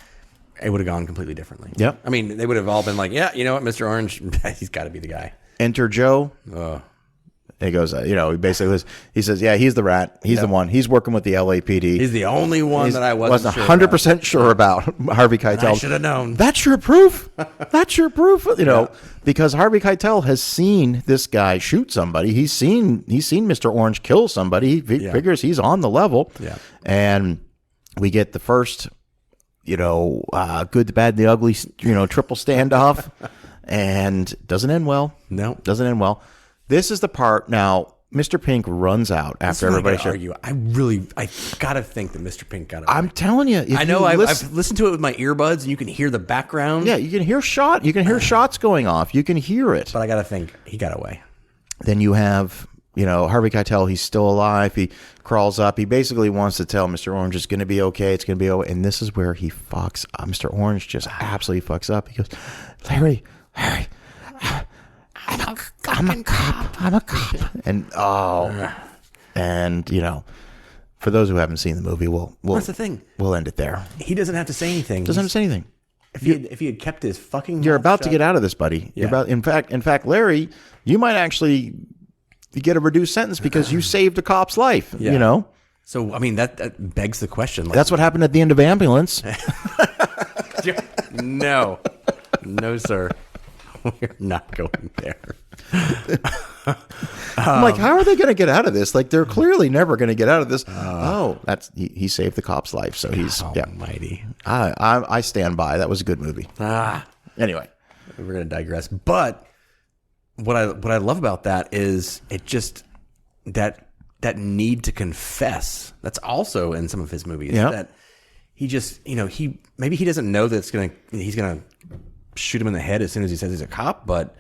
it would have gone completely differently. Yep. I mean, they would have all been like, yeah, you know what, Mr. Orange, he's got to be the guy. Enter Joe. He goes, he says, yeah, he's the rat. He's the one. He's working with the LAPD. He's the only one that I wasn't 100% sure about. Harvey Keitel. I should have known. That's your proof. That's your proof. You know, because Harvey Keitel has seen this guy shoot somebody. He's seen Mr. Orange kill somebody. He figures he's on the level. Yeah. And we get the first, good, the bad, the ugly, triple standoff, and doesn't end well. No, doesn't end well. This is the part now. Mr. Pink runs out after everybody. I gotta think that Mr. Pink got it. I'm telling you. I know. I've listened to it with my earbuds, and you can hear the background. Yeah, you can hear shots going off. You can hear it. But I gotta think he got away. Then you have, Harvey Keitel. He's still alive. He crawls up. He basically wants to tell Mr. Orange it's going to be okay. It's going to be okay. And this is where he fucks up. Mr. Orange just absolutely fucks up. He goes, Larry. I'm a cop. And for those who haven't seen the movie, That's the thing. We'll end it there. He doesn't have to say anything. Doesn't have to say anything. If he had kept his fucking You're mouth about to shut- get out of this, buddy. Yeah. You're about. In fact, Larry, you might actually get a reduced sentence because you saved a cop's life. Yeah. You know. So I mean that begs the question. Like, That's what happened at the end of Ambulance. no, sir, we're not going there. I'm like, how are they going to get out of this? Like, they're clearly never going to get out of this. That's he saved the cop's life, so he's Almighty. I stand by. That was a good movie. Anyway, We're going to digress, but what I love about that is it just that need to confess. That's also in some of his movies. Yeah. That he just maybe he doesn't know that he's gonna shoot him in the head as soon as he says he's a cop, but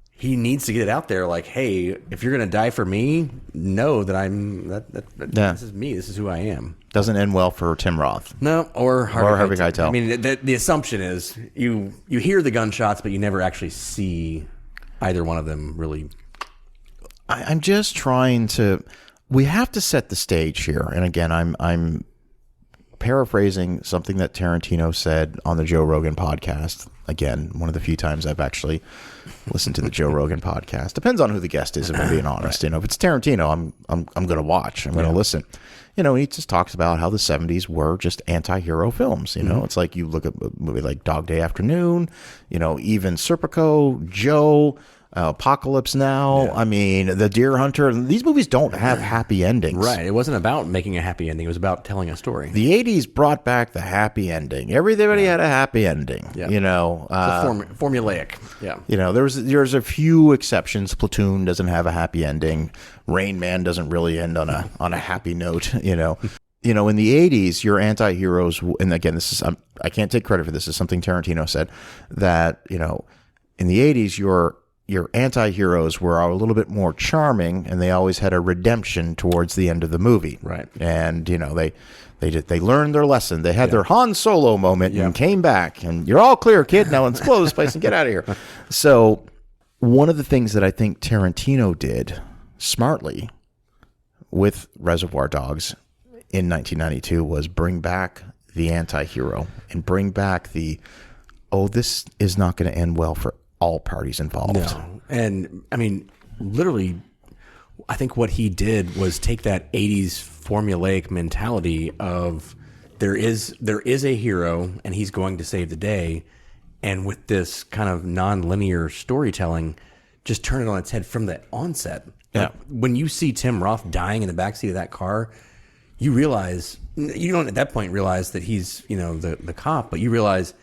he needs to get it out there. Like, hey, if you're gonna die for me, know that this is me. This is who I am. doesn't end well for Tim Roth. No, or Harvey Keitel. I mean, the assumption is you hear the gunshots, but you never actually see either one of them really. I'm just trying to. We have to set the stage here, and again, I'm paraphrasing something that Tarantino said on the Joe Rogan podcast. Again, one of the few times I've actually listened to the Joe Rogan podcast. Depends on who the guest is, if I'm being honest. Right. If it's Tarantino, I'm going to watch. I'm going to listen. He just talks about how the 70s were just anti-hero films. It's like you look at a movie like Dog Day Afternoon. Even Serpico, Joe. Apocalypse Now. Yeah. I mean, The Deer Hunter. These movies don't have happy endings. Right. It wasn't about making a happy ending. It was about telling a story. The 80s brought back the happy ending. Everybody had a happy ending. Yeah. Formulaic. Yeah. There's a few exceptions. Platoon doesn't have a happy ending. Rain Man doesn't really end on a happy note. In the 80s, your anti-heroes, and again, this is I can't take credit for this. This is something Tarantino said, that in the 80s your anti-heroes were a little bit more charming, and they always had a redemption towards the end of the movie. Right. And they learned their lesson. They had their Han Solo moment and came back, and you're all clear, kid. Now let's blow this place and get out of here. So one of the things that I think Tarantino did smartly with Reservoir Dogs in 1992 was bring back the anti-hero and bring back this is not going to end well for all parties involved. No. And I mean, literally, I think what he did was take that 80s formulaic mentality of there is a hero and he's going to save the day, and with this kind of non-linear storytelling, just turn it on its head from the onset. Yeah. Like, when you see Tim Roth dying in the backseat of that car, you don't at that point realize that he's the cop, but you realize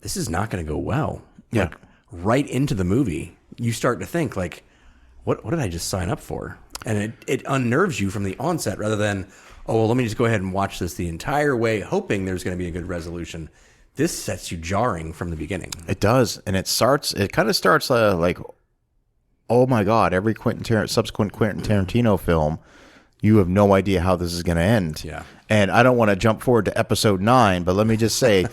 this is not going to go well. Yeah. Like, right into the movie, you start to think like, what did I just sign up for? And it unnerves you from the onset rather than, let me just go ahead and watch this the entire way, hoping there's going to be a good resolution. This sets you jarring from the beginning. It does. And it kind of starts like, oh my God, every subsequent Quentin Tarantino film, you have no idea how this is going to end. Yeah. And I don't want to jump forward to episode 9, but let me just say,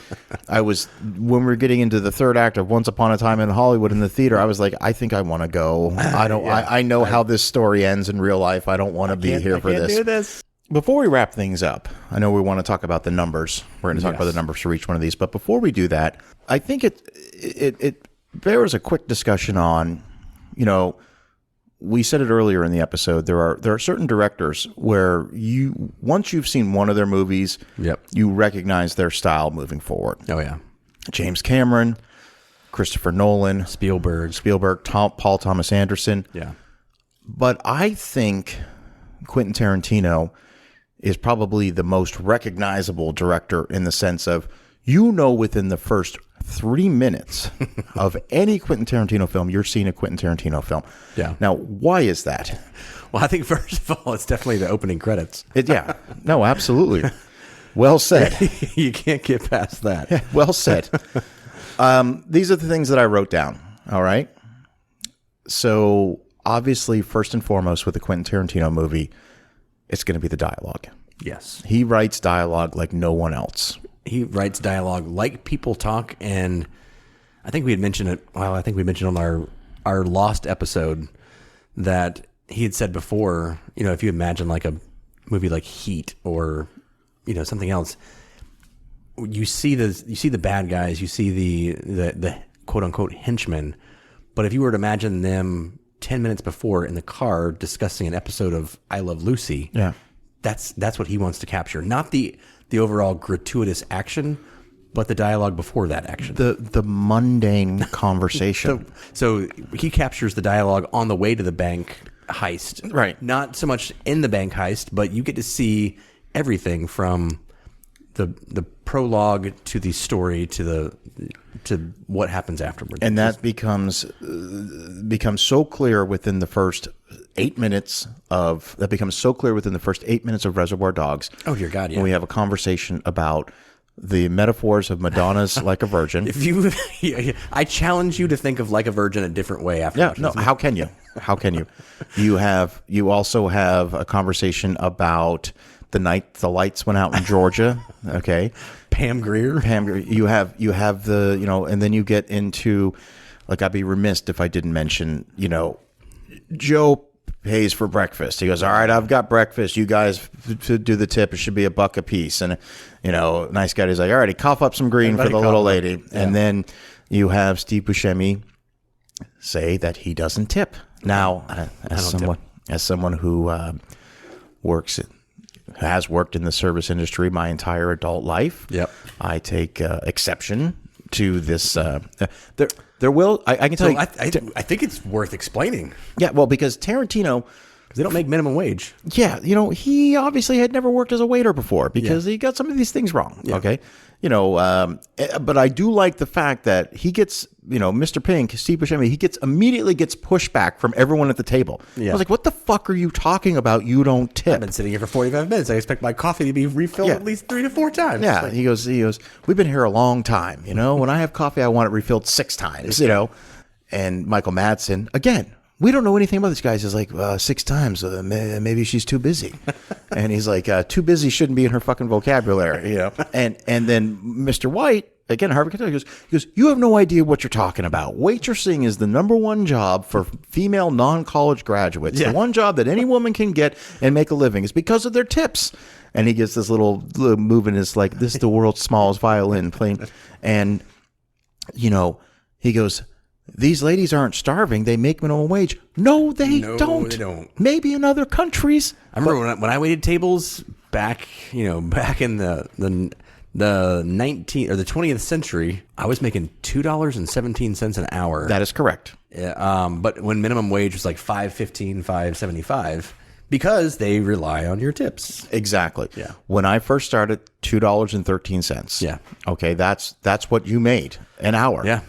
when we were getting into the third act of Once Upon a Time in Hollywood in the theater, I was like, I think I want to go. I know how this story ends in real life. I don't want to be here for this. Do this. Before we wrap things up, I know we want to talk about the numbers. We're going to talk about the numbers for each one of these. But before we do that, I think it bears a quick discussion on, we said it earlier in the episode. There are certain directors where once you've seen one of their movies, you recognize their style moving forward. Oh yeah, James Cameron, Christopher Nolan, Spielberg, Paul Thomas Anderson. Yeah, but I think Quentin Tarantino is probably the most recognizable director in the sense of within the first 3 minutes of any Quentin Tarantino film, you're seeing a Quentin Tarantino film. Yeah. Now, why is that? Well, I think first of all, it's definitely the opening credits. No, absolutely. Well said. You can't get past that. Yeah, well said. These are the things that I wrote down. All right. So obviously, first and foremost, with a Quentin Tarantino movie, it's going to be the dialogue. Yes. He writes dialogue like no one else. He writes dialogue like people talk, and I think we had mentioned it. Well, I think we mentioned on our Lost episode that he had said before. If you imagine like a movie like Heat or something else, you see the bad guys, you see the quote unquote henchmen, but if you were to imagine them 10 minutes before in the car discussing an episode of I Love Lucy, that's what he wants to capture, not the overall gratuitous action, but the dialogue before that action. The mundane conversation. So he captures the dialogue on the way to the bank heist. Right. Not so much in the bank heist, but you get to see everything from the prologue to the story to what happens afterwards. And that becomes so clear within the first 8 minutes of Reservoir Dogs. Oh dear God, yeah. When we have a conversation about the metaphors of Madonna's Like a Virgin. I challenge you to think of Like a Virgin a different way after. Yeah, no, how can you? How can you? You also have a conversation about the night the lights went out in Georgia. Okay. Pam Grier. You have the, and then you get into, like, I'd be remiss if I didn't mention, Joe pays for breakfast. He goes, all right, I've got breakfast. You guys do the tip. It should be $1 a piece. And, nice guy. He's like, all right, cough up some green for the little lady. Yeah. And then you have Steve Buscemi say that he doesn't tip. Now, as someone who has worked in the service industry my entire adult life, I take exception to this. There will, I can tell you. I think it's worth explaining. Yeah, well, because Tarantino, they don't make minimum wage. Yeah, he obviously had never worked as a waiter before because he got some of these things wrong. Yeah. Okay, but I do like the fact that he gets, Mr. Pink, Steve Buscemi, he immediately gets pushback from everyone at the table. Yeah. I was like, what the fuck are you talking about? You don't tip. I've been sitting here for 45 minutes. I expect my coffee to be refilled at least 3 to 4 times. Yeah, he goes, we've been here a long time. When I have coffee, I want it refilled 6 times. And Michael Madsen, again, we don't know anything about this guy. He's like, 6 times. Maybe she's too busy. And he's like, too busy shouldn't be in her fucking vocabulary. And then Mr. White, again, Harvey Keitel, he goes, you have no idea what you're talking about. Waitressing is the #1 job for female non-college graduates. Yeah. The one job that any woman can get and make a living is because of their tips. And he gets this little move in his, like, this is the world's smallest violin playing. And, he goes, these ladies aren't starving. They make minimum wage. No, they don't. Maybe in other countries. I remember when I waited tables back in the 20th century, I was making $2.17 an hour. That is correct. But when minimum wage was like $5.15, $5.75, because they rely on your tips. Exactly. Yeah. When I first started, $2.13. Yeah. Okay, that's what you made an hour. Yeah.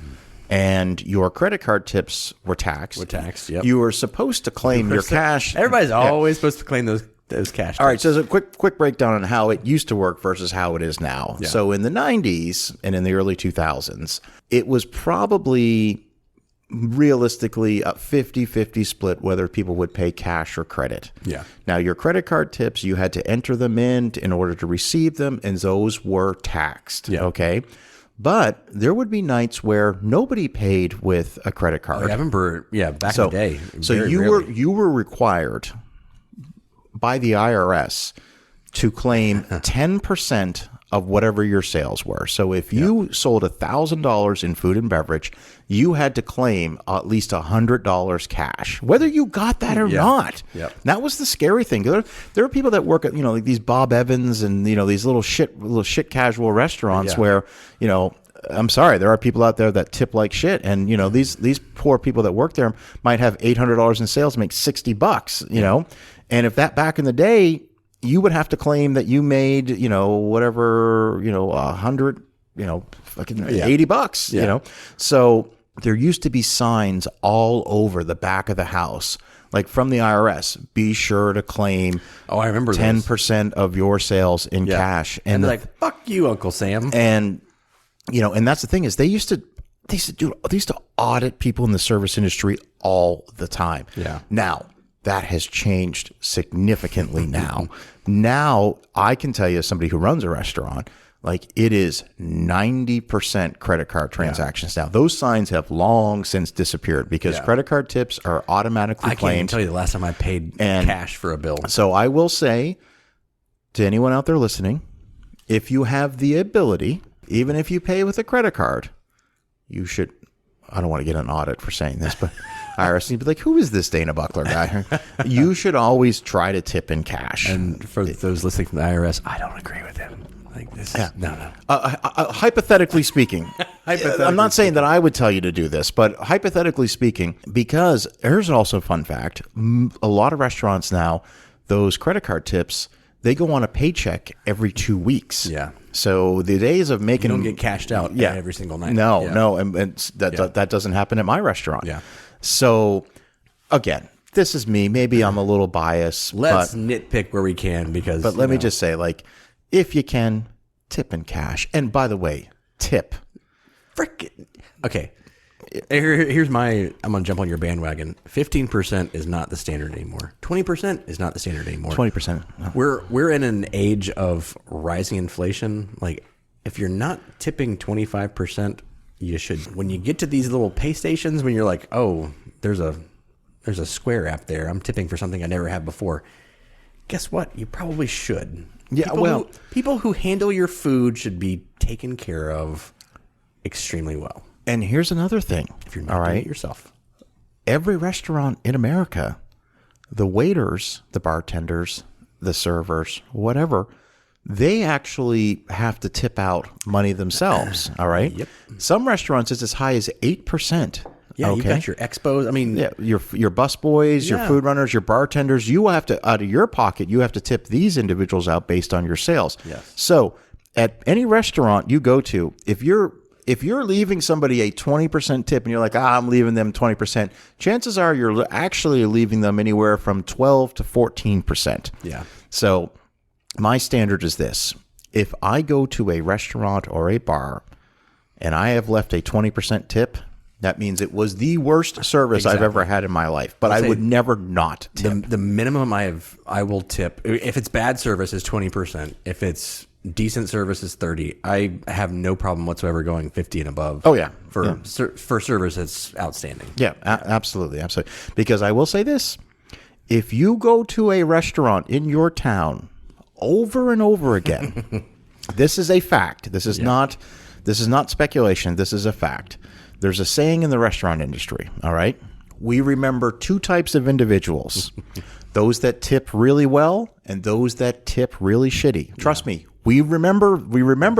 And your credit card tips were taxed. Yep. You were supposed to claim your cash. Everybody's always supposed to claim those cash tips. All right, so there's a quick breakdown on how it used to work versus how it is now. Yeah. So in the 90s and in the early 2000s, it was probably realistically a 50-50 split whether people would pay cash or credit. Yeah. Now, your credit card tips, you had to enter them in order to receive them, and those were taxed. Yeah. Okay? But there would be nights where nobody paid with a credit card. Oh, yeah, I remember, back in the day. So you were required by the IRS to claim 10% of whatever your sales were. So if you sold $1,000 in food and beverage, you had to claim at least $100 cash, whether you got that or not. Yep. That was the scary thing. There are people that work at like these Bob Evans and these little shit casual restaurants where I'm sorry, there are people out there that tip like shit, and these poor people that work there might have $800 in sales, make $60. And if that back in the day, you would have to claim that you made, whatever, 100, fucking $80, So there used to be signs all over the back of the house, like from the IRS, be sure to claim I remember 10% of your sales in cash. And they're like, fuck you, Uncle Sam. And, and that's the thing is they used to audit people in the service industry all the time. Yeah. Now, that has changed significantly now. Now, I can tell you as somebody who runs a restaurant, like it is 90% credit card transactions now. Those signs have long since disappeared because credit card tips are automatically claimed. I can't even tell you the last time I paid cash for a bill. So I will say to anyone out there listening, if you have the ability, even if you pay with a credit card, you should, I don't want to get an audit for saying this, but IRS would be like, who is this Dana Buckler guy? You should always try to tip in cash. And for those listening from the IRS, I don't agree with him. Like this, no. Hypothetically speaking, I'm not saying that I would tell you to do this, but hypothetically speaking, because here's also a fun fact: a lot of restaurants now, those credit card tips, they go on a paycheck every 2 weeks. Yeah. So the days of making You don't get cashed out every single night. No, and that doesn't happen at my restaurant. Yeah. So again, this is me. Maybe I'm a little biased. Let's nitpick where we can because. But let me just say, like, if you can, tip in cash. And by the way, tip. Frickin'. Okay. Here's my. I'm gonna jump on your bandwagon. 15% is not the standard anymore. 20% is not the standard anymore. 20%. No. We're in an age of rising inflation. Like, if you're not tipping 25%, you should. When you get to these little pay stations, when you're like, oh, there's a Square app there. I'm tipping for something I never had before. Guess what? You probably should. Yeah. People who handle your food should be taken care of extremely well. And here's another thing. If you're not doing it yourself. Every restaurant in America, the waiters, the bartenders, the servers, whatever, they actually have to tip out money themselves. All right. Yep. Some restaurants it's as high as 8%. Yeah, okay? You've got your expos. I mean, your bus boys, your food runners, your bartenders. You have to, out of your pocket, you have to tip these individuals out based on your sales. Yes. So at any restaurant you go to, if you're leaving somebody a 20% tip and you're like, I'm leaving them 20%, chances are you're actually leaving them anywhere from 12 to 14%. Yeah. So my standard is this. If I go to a restaurant or a bar and I have left a 20% tip, that means it was the worst service I've ever had in my life. But I would never not tip. The minimum I will tip, if it's bad service, is 20%. If it's decent service, is 30%. I have no problem whatsoever going 50 and above. Oh, yeah. For service that's outstanding. Yeah, absolutely. Because I will say this. If you go to a restaurant in your town over and over again, this is a fact. This is not speculation. This is a fact. There's a saying in the restaurant industry, all right? We remember two types of individuals. Those that tip really well and those that tip really shitty. Trust me, we remember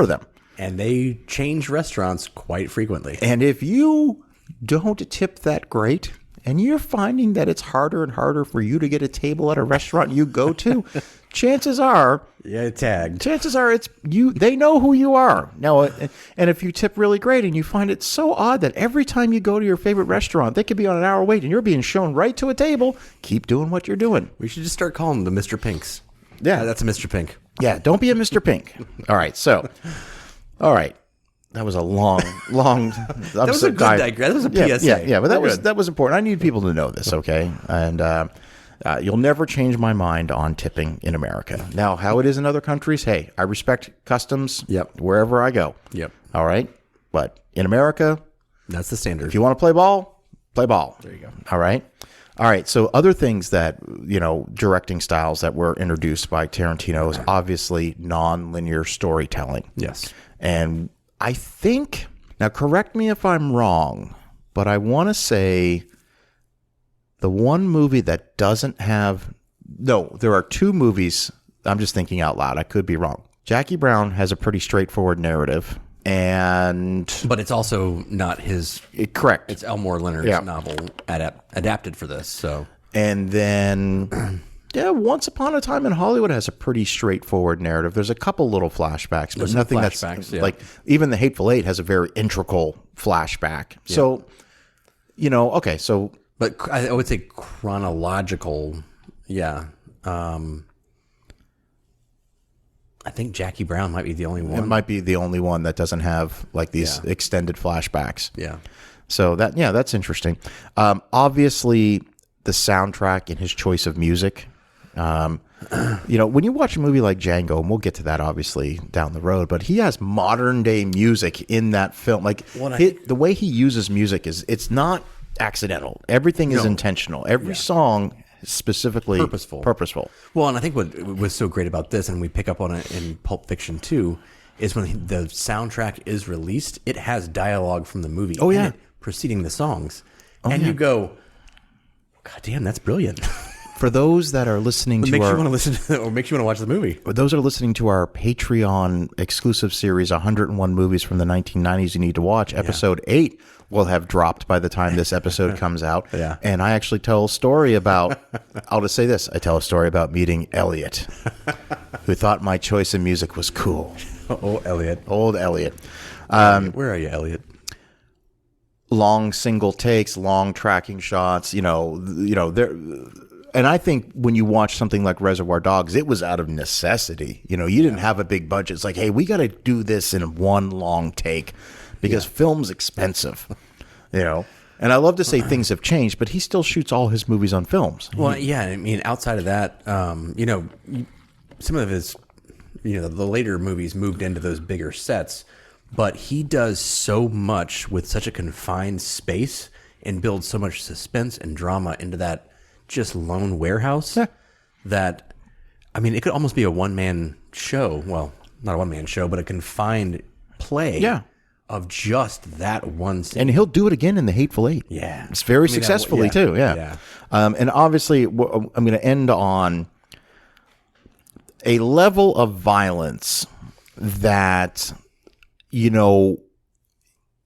them. And they change restaurants quite frequently. And if you don't tip that great and you're finding that it's harder and harder for you to get a table at a restaurant you go to, chances are it's you. They know who you are now. And if you tip really great and you find it so odd that every time you go to your favorite restaurant, they could be on an hour wait and you're being shown right to a table, keep doing what you're doing. We should just start calling them the Mr. Pinks. Yeah, that's a Mr. Pink. Yeah, don't be a Mr. Pink. All right, that was a long. That was a good digress. That was a PSA. Yeah, but that was important. I need people to know this, okay? And you'll never change my mind on tipping in America. Now, how it is in other countries, hey, I respect customs. Yep. Wherever I go. Yep. All right, but in America, that's the standard. If you want to play ball, play ball. There you go. All right. So other things that, directing styles that were introduced by Tarantino is obviously non-linear storytelling. Yes. And I think, now correct me if I'm wrong, but I want to say the one movie that doesn't have, no, there are two movies. I'm just thinking out loud. I could be wrong. Jackie Brown has a pretty straightforward narrative. But it's also not his. Correct. It's Elmore Leonard's novel adapted for this. So. And then, Once Upon a Time in Hollywood has a pretty straightforward narrative. There's a couple little flashbacks, but nothing that's like, even The Hateful Eight has a very integral flashback. Yeah. So, okay, so. But I would say chronological, yeah. I think Jackie Brown might be the only one. It might be the only one that doesn't have like these extended flashbacks. Yeah. So that's interesting. Obviously, the soundtrack and his choice of music. When you watch a movie like Django, and we'll get to that obviously down the road, but he has modern day music in that film. Like the way he uses music it's not accidental. Everything is intentional. Every song specifically purposeful. Well, and I think what was so great about this, and we pick up on it in Pulp Fiction too, is when the soundtrack is released, it has dialogue from the movie. Oh, yeah. Preceding the songs. You go, God damn, that's brilliant. For those that are listening to makes you want to listen to, or makes you want to watch the movie. For those that are listening to our Patreon exclusive series, 101 Movies from the 1990s You Need to Watch, episode 8 will have dropped by the time this episode comes out. Yeah. And I actually tell a story about, I'll just say this, I tell a story about meeting Elliot, who thought my choice in music was cool. Old Elliot. Where are you, Elliot? Long single takes, long tracking shots, there. And I think when you watch something like Reservoir Dogs, it was out of necessity. You didn't have a big budget. It's like, hey, we got to do this in one long take because film's expensive. And I love to say things have changed, but he still shoots all his movies on films. Well, yeah, I mean, outside of that, some of his, the later movies moved into those bigger sets, but he does so much with such a confined space and builds so much suspense and drama into that just lone warehouse that, I mean, it could almost be a one-man show. Well, not a one-man show, but a confined play of just that one scene. And he'll do it again in The Hateful Eight. Yeah. It's very successfully, too. Yeah. And obviously, I'm going to end on a level of violence that,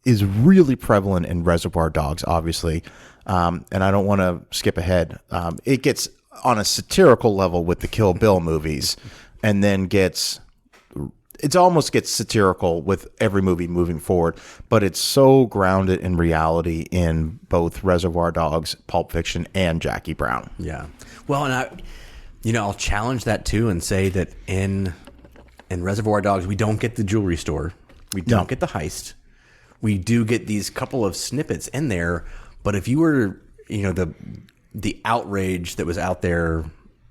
is really prevalent in Reservoir Dogs, obviously. And I don't want to skip ahead. It gets on a satirical level with the Kill Bill movies, and then it almost gets satirical with every movie moving forward. But it's so grounded in reality in both Reservoir Dogs, Pulp Fiction, and Jackie Brown. Yeah. Well, and I'll challenge that too and say that in Reservoir Dogs, we don't get the jewelry store. We don't get the heist. We do get these couple of snippets in there. But if you were, the outrage that was out there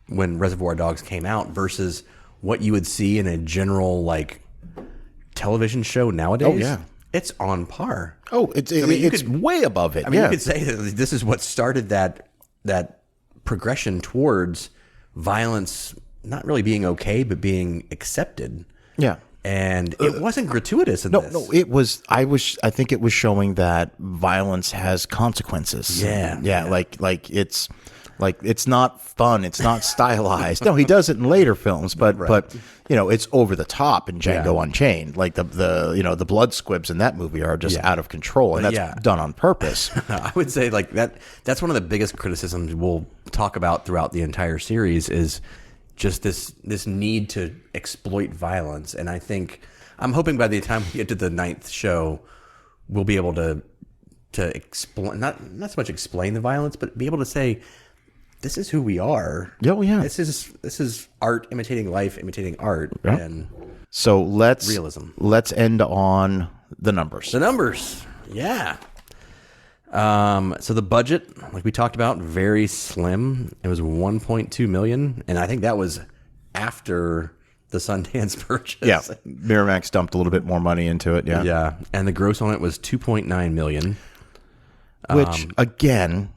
when Reservoir Dogs came out versus what you would see in a general television show nowadays, it's on par. Oh, it's way above it. I mean, you could say that this is what started that progression towards violence not really being okay, but being accepted. Yeah. And it wasn't gratuitous in this. No, it was. I think it was showing that violence has consequences. Yeah. Like it's not fun. It's not stylized. No, he does it in later films, but it's over the top in Django Unchained. Like the blood squibs in that movie are just out of control, and that's done on purpose. I would say that's one of the biggest criticisms we'll talk about throughout the entire series is just this need to exploit violence. And I'm hoping by the time we get to the 9th show, we'll be able to explain, not so much explain the violence, but be able to say, this is who we are. Oh, yeah. This is art imitating life, imitating art. Yeah. And so realism. Let's end on the numbers. The numbers. Yeah. So the budget, like we talked about, very slim. It was 1.2 million, and I think that was after the Sundance purchase. Yeah, Miramax dumped a little bit more money into it. Yeah, and the gross on it was 2.9 million, which again,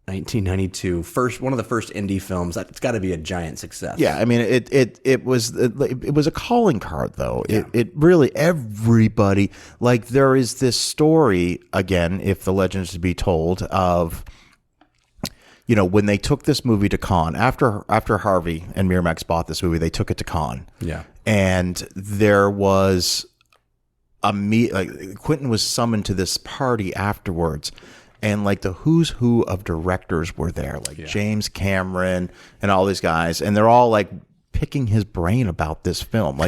1992, one of the first indie films. It's got to be a giant success. Yeah, I mean it was a calling card though. Yeah. It really, everybody, there is this story again, if the legend is to be told, of when they took this movie to Cannes after Harvey and Miramax bought this movie, they took it to Cannes. Yeah, and there was Quentin was summoned to this party afterwards. And the who's who of directors were there, James Cameron and all these guys, and they're all picking his brain about this film.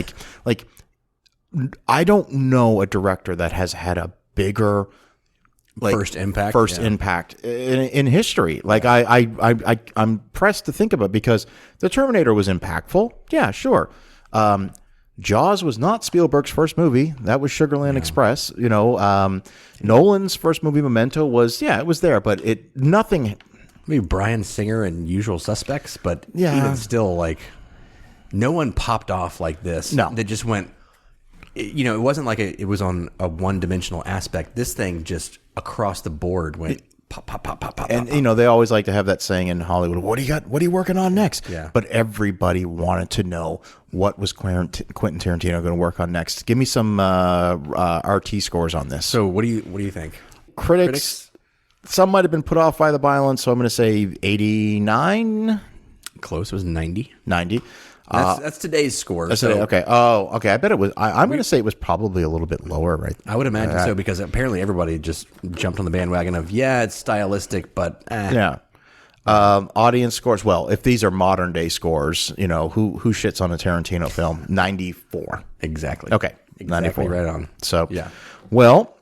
I don't know a director that has had a bigger first impact in history. I'm pressed to think about it because The Terminator was impactful. Yeah, sure. Jaws was not Spielberg's first movie. That was Sugarland Express. Nolan's first movie, Memento, it was there, but nothing. Maybe Bryan Singer and Usual Suspects, but even still, no one popped off like this. No, they just went. It wasn't like it was on a one-dimensional aspect. This thing just across the board went Pop, pop, pop, pop, pop. And, they always like to have that saying in Hollywood, what do you got? What are you working on next? Yeah. But everybody wanted to know what was Quentin Tarantino going to work on next. Give me some RT scores on this. So what do you think? Critics, some might have been put off by the violence, so I'm going to say 89. Close. It was 90. 90. That's today's score. That's so today. Okay. Oh, okay. I bet it was. I'm going to say it was probably a little bit lower, right? I would imagine so, because apparently everybody just jumped on the bandwagon of, it's stylistic, but Yeah. Audience scores. Well, if these are modern day scores, who shits on a Tarantino film? 94. Exactly. Okay. Exactly 94. right on. So, Yeah. Well,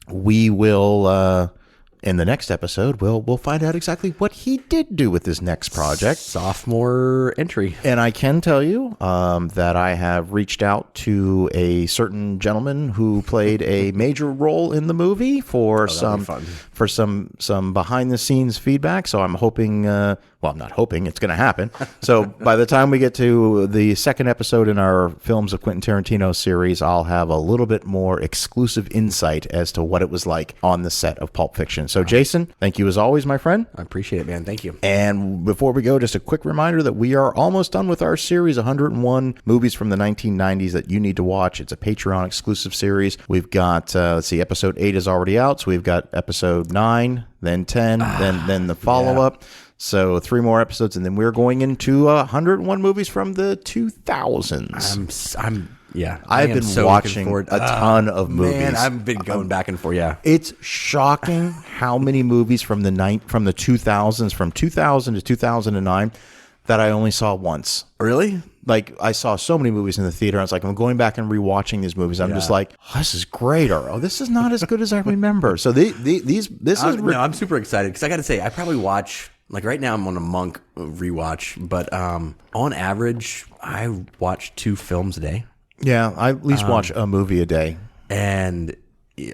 we will. In the next episode, we'll find out exactly what he did do with his next project. Sophomore entry. And I can tell you that I have reached out to a certain gentleman who played a major role in the movie for some behind the scenes feedback. So I'm hoping. Well, I'm not hoping, it's going to happen. So by the time we get to the second episode in our Films of Quentin Tarantino series, I'll have a little bit more exclusive insight as to what it was like on the set of Pulp Fiction. So Jason, thank you as always, my friend. I appreciate it, man. Thank you. And before we go, just a quick reminder that we are almost done with our series, 101 movies from the 1990s that you need to watch. It's a Patreon exclusive series. We've got, episode 8 is already out. So we've got episode 9, then 10, then the follow-up. So 3 more episodes, and then we're going into 101 movies from the 2000s. I've been watching a ton of movies. Man, I've been going back and forth. Yeah, it's shocking how many movies from the 2000s, from 2000 to 2009, that I only saw once. Really? Like, I saw so many movies in the theater. I was like, I'm going back and rewatching these movies. I'm just like, this is great, or this is not as good as I remember. So I'm super excited, because I got to say, I probably watch. Like right now, I'm on a Monk rewatch, but on average, I watch 2 films a day. Yeah, I at least watch a movie a day. And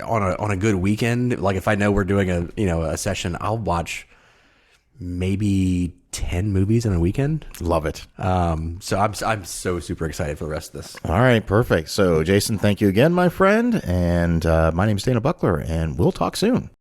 on a good weekend, like if I know we're doing a session, I'll watch maybe 10 movies in a weekend. Love it. So I'm so super excited for the rest of this. All right, perfect. So Jason, thank you again, my friend. And my name is Dana Buckler, and we'll talk soon.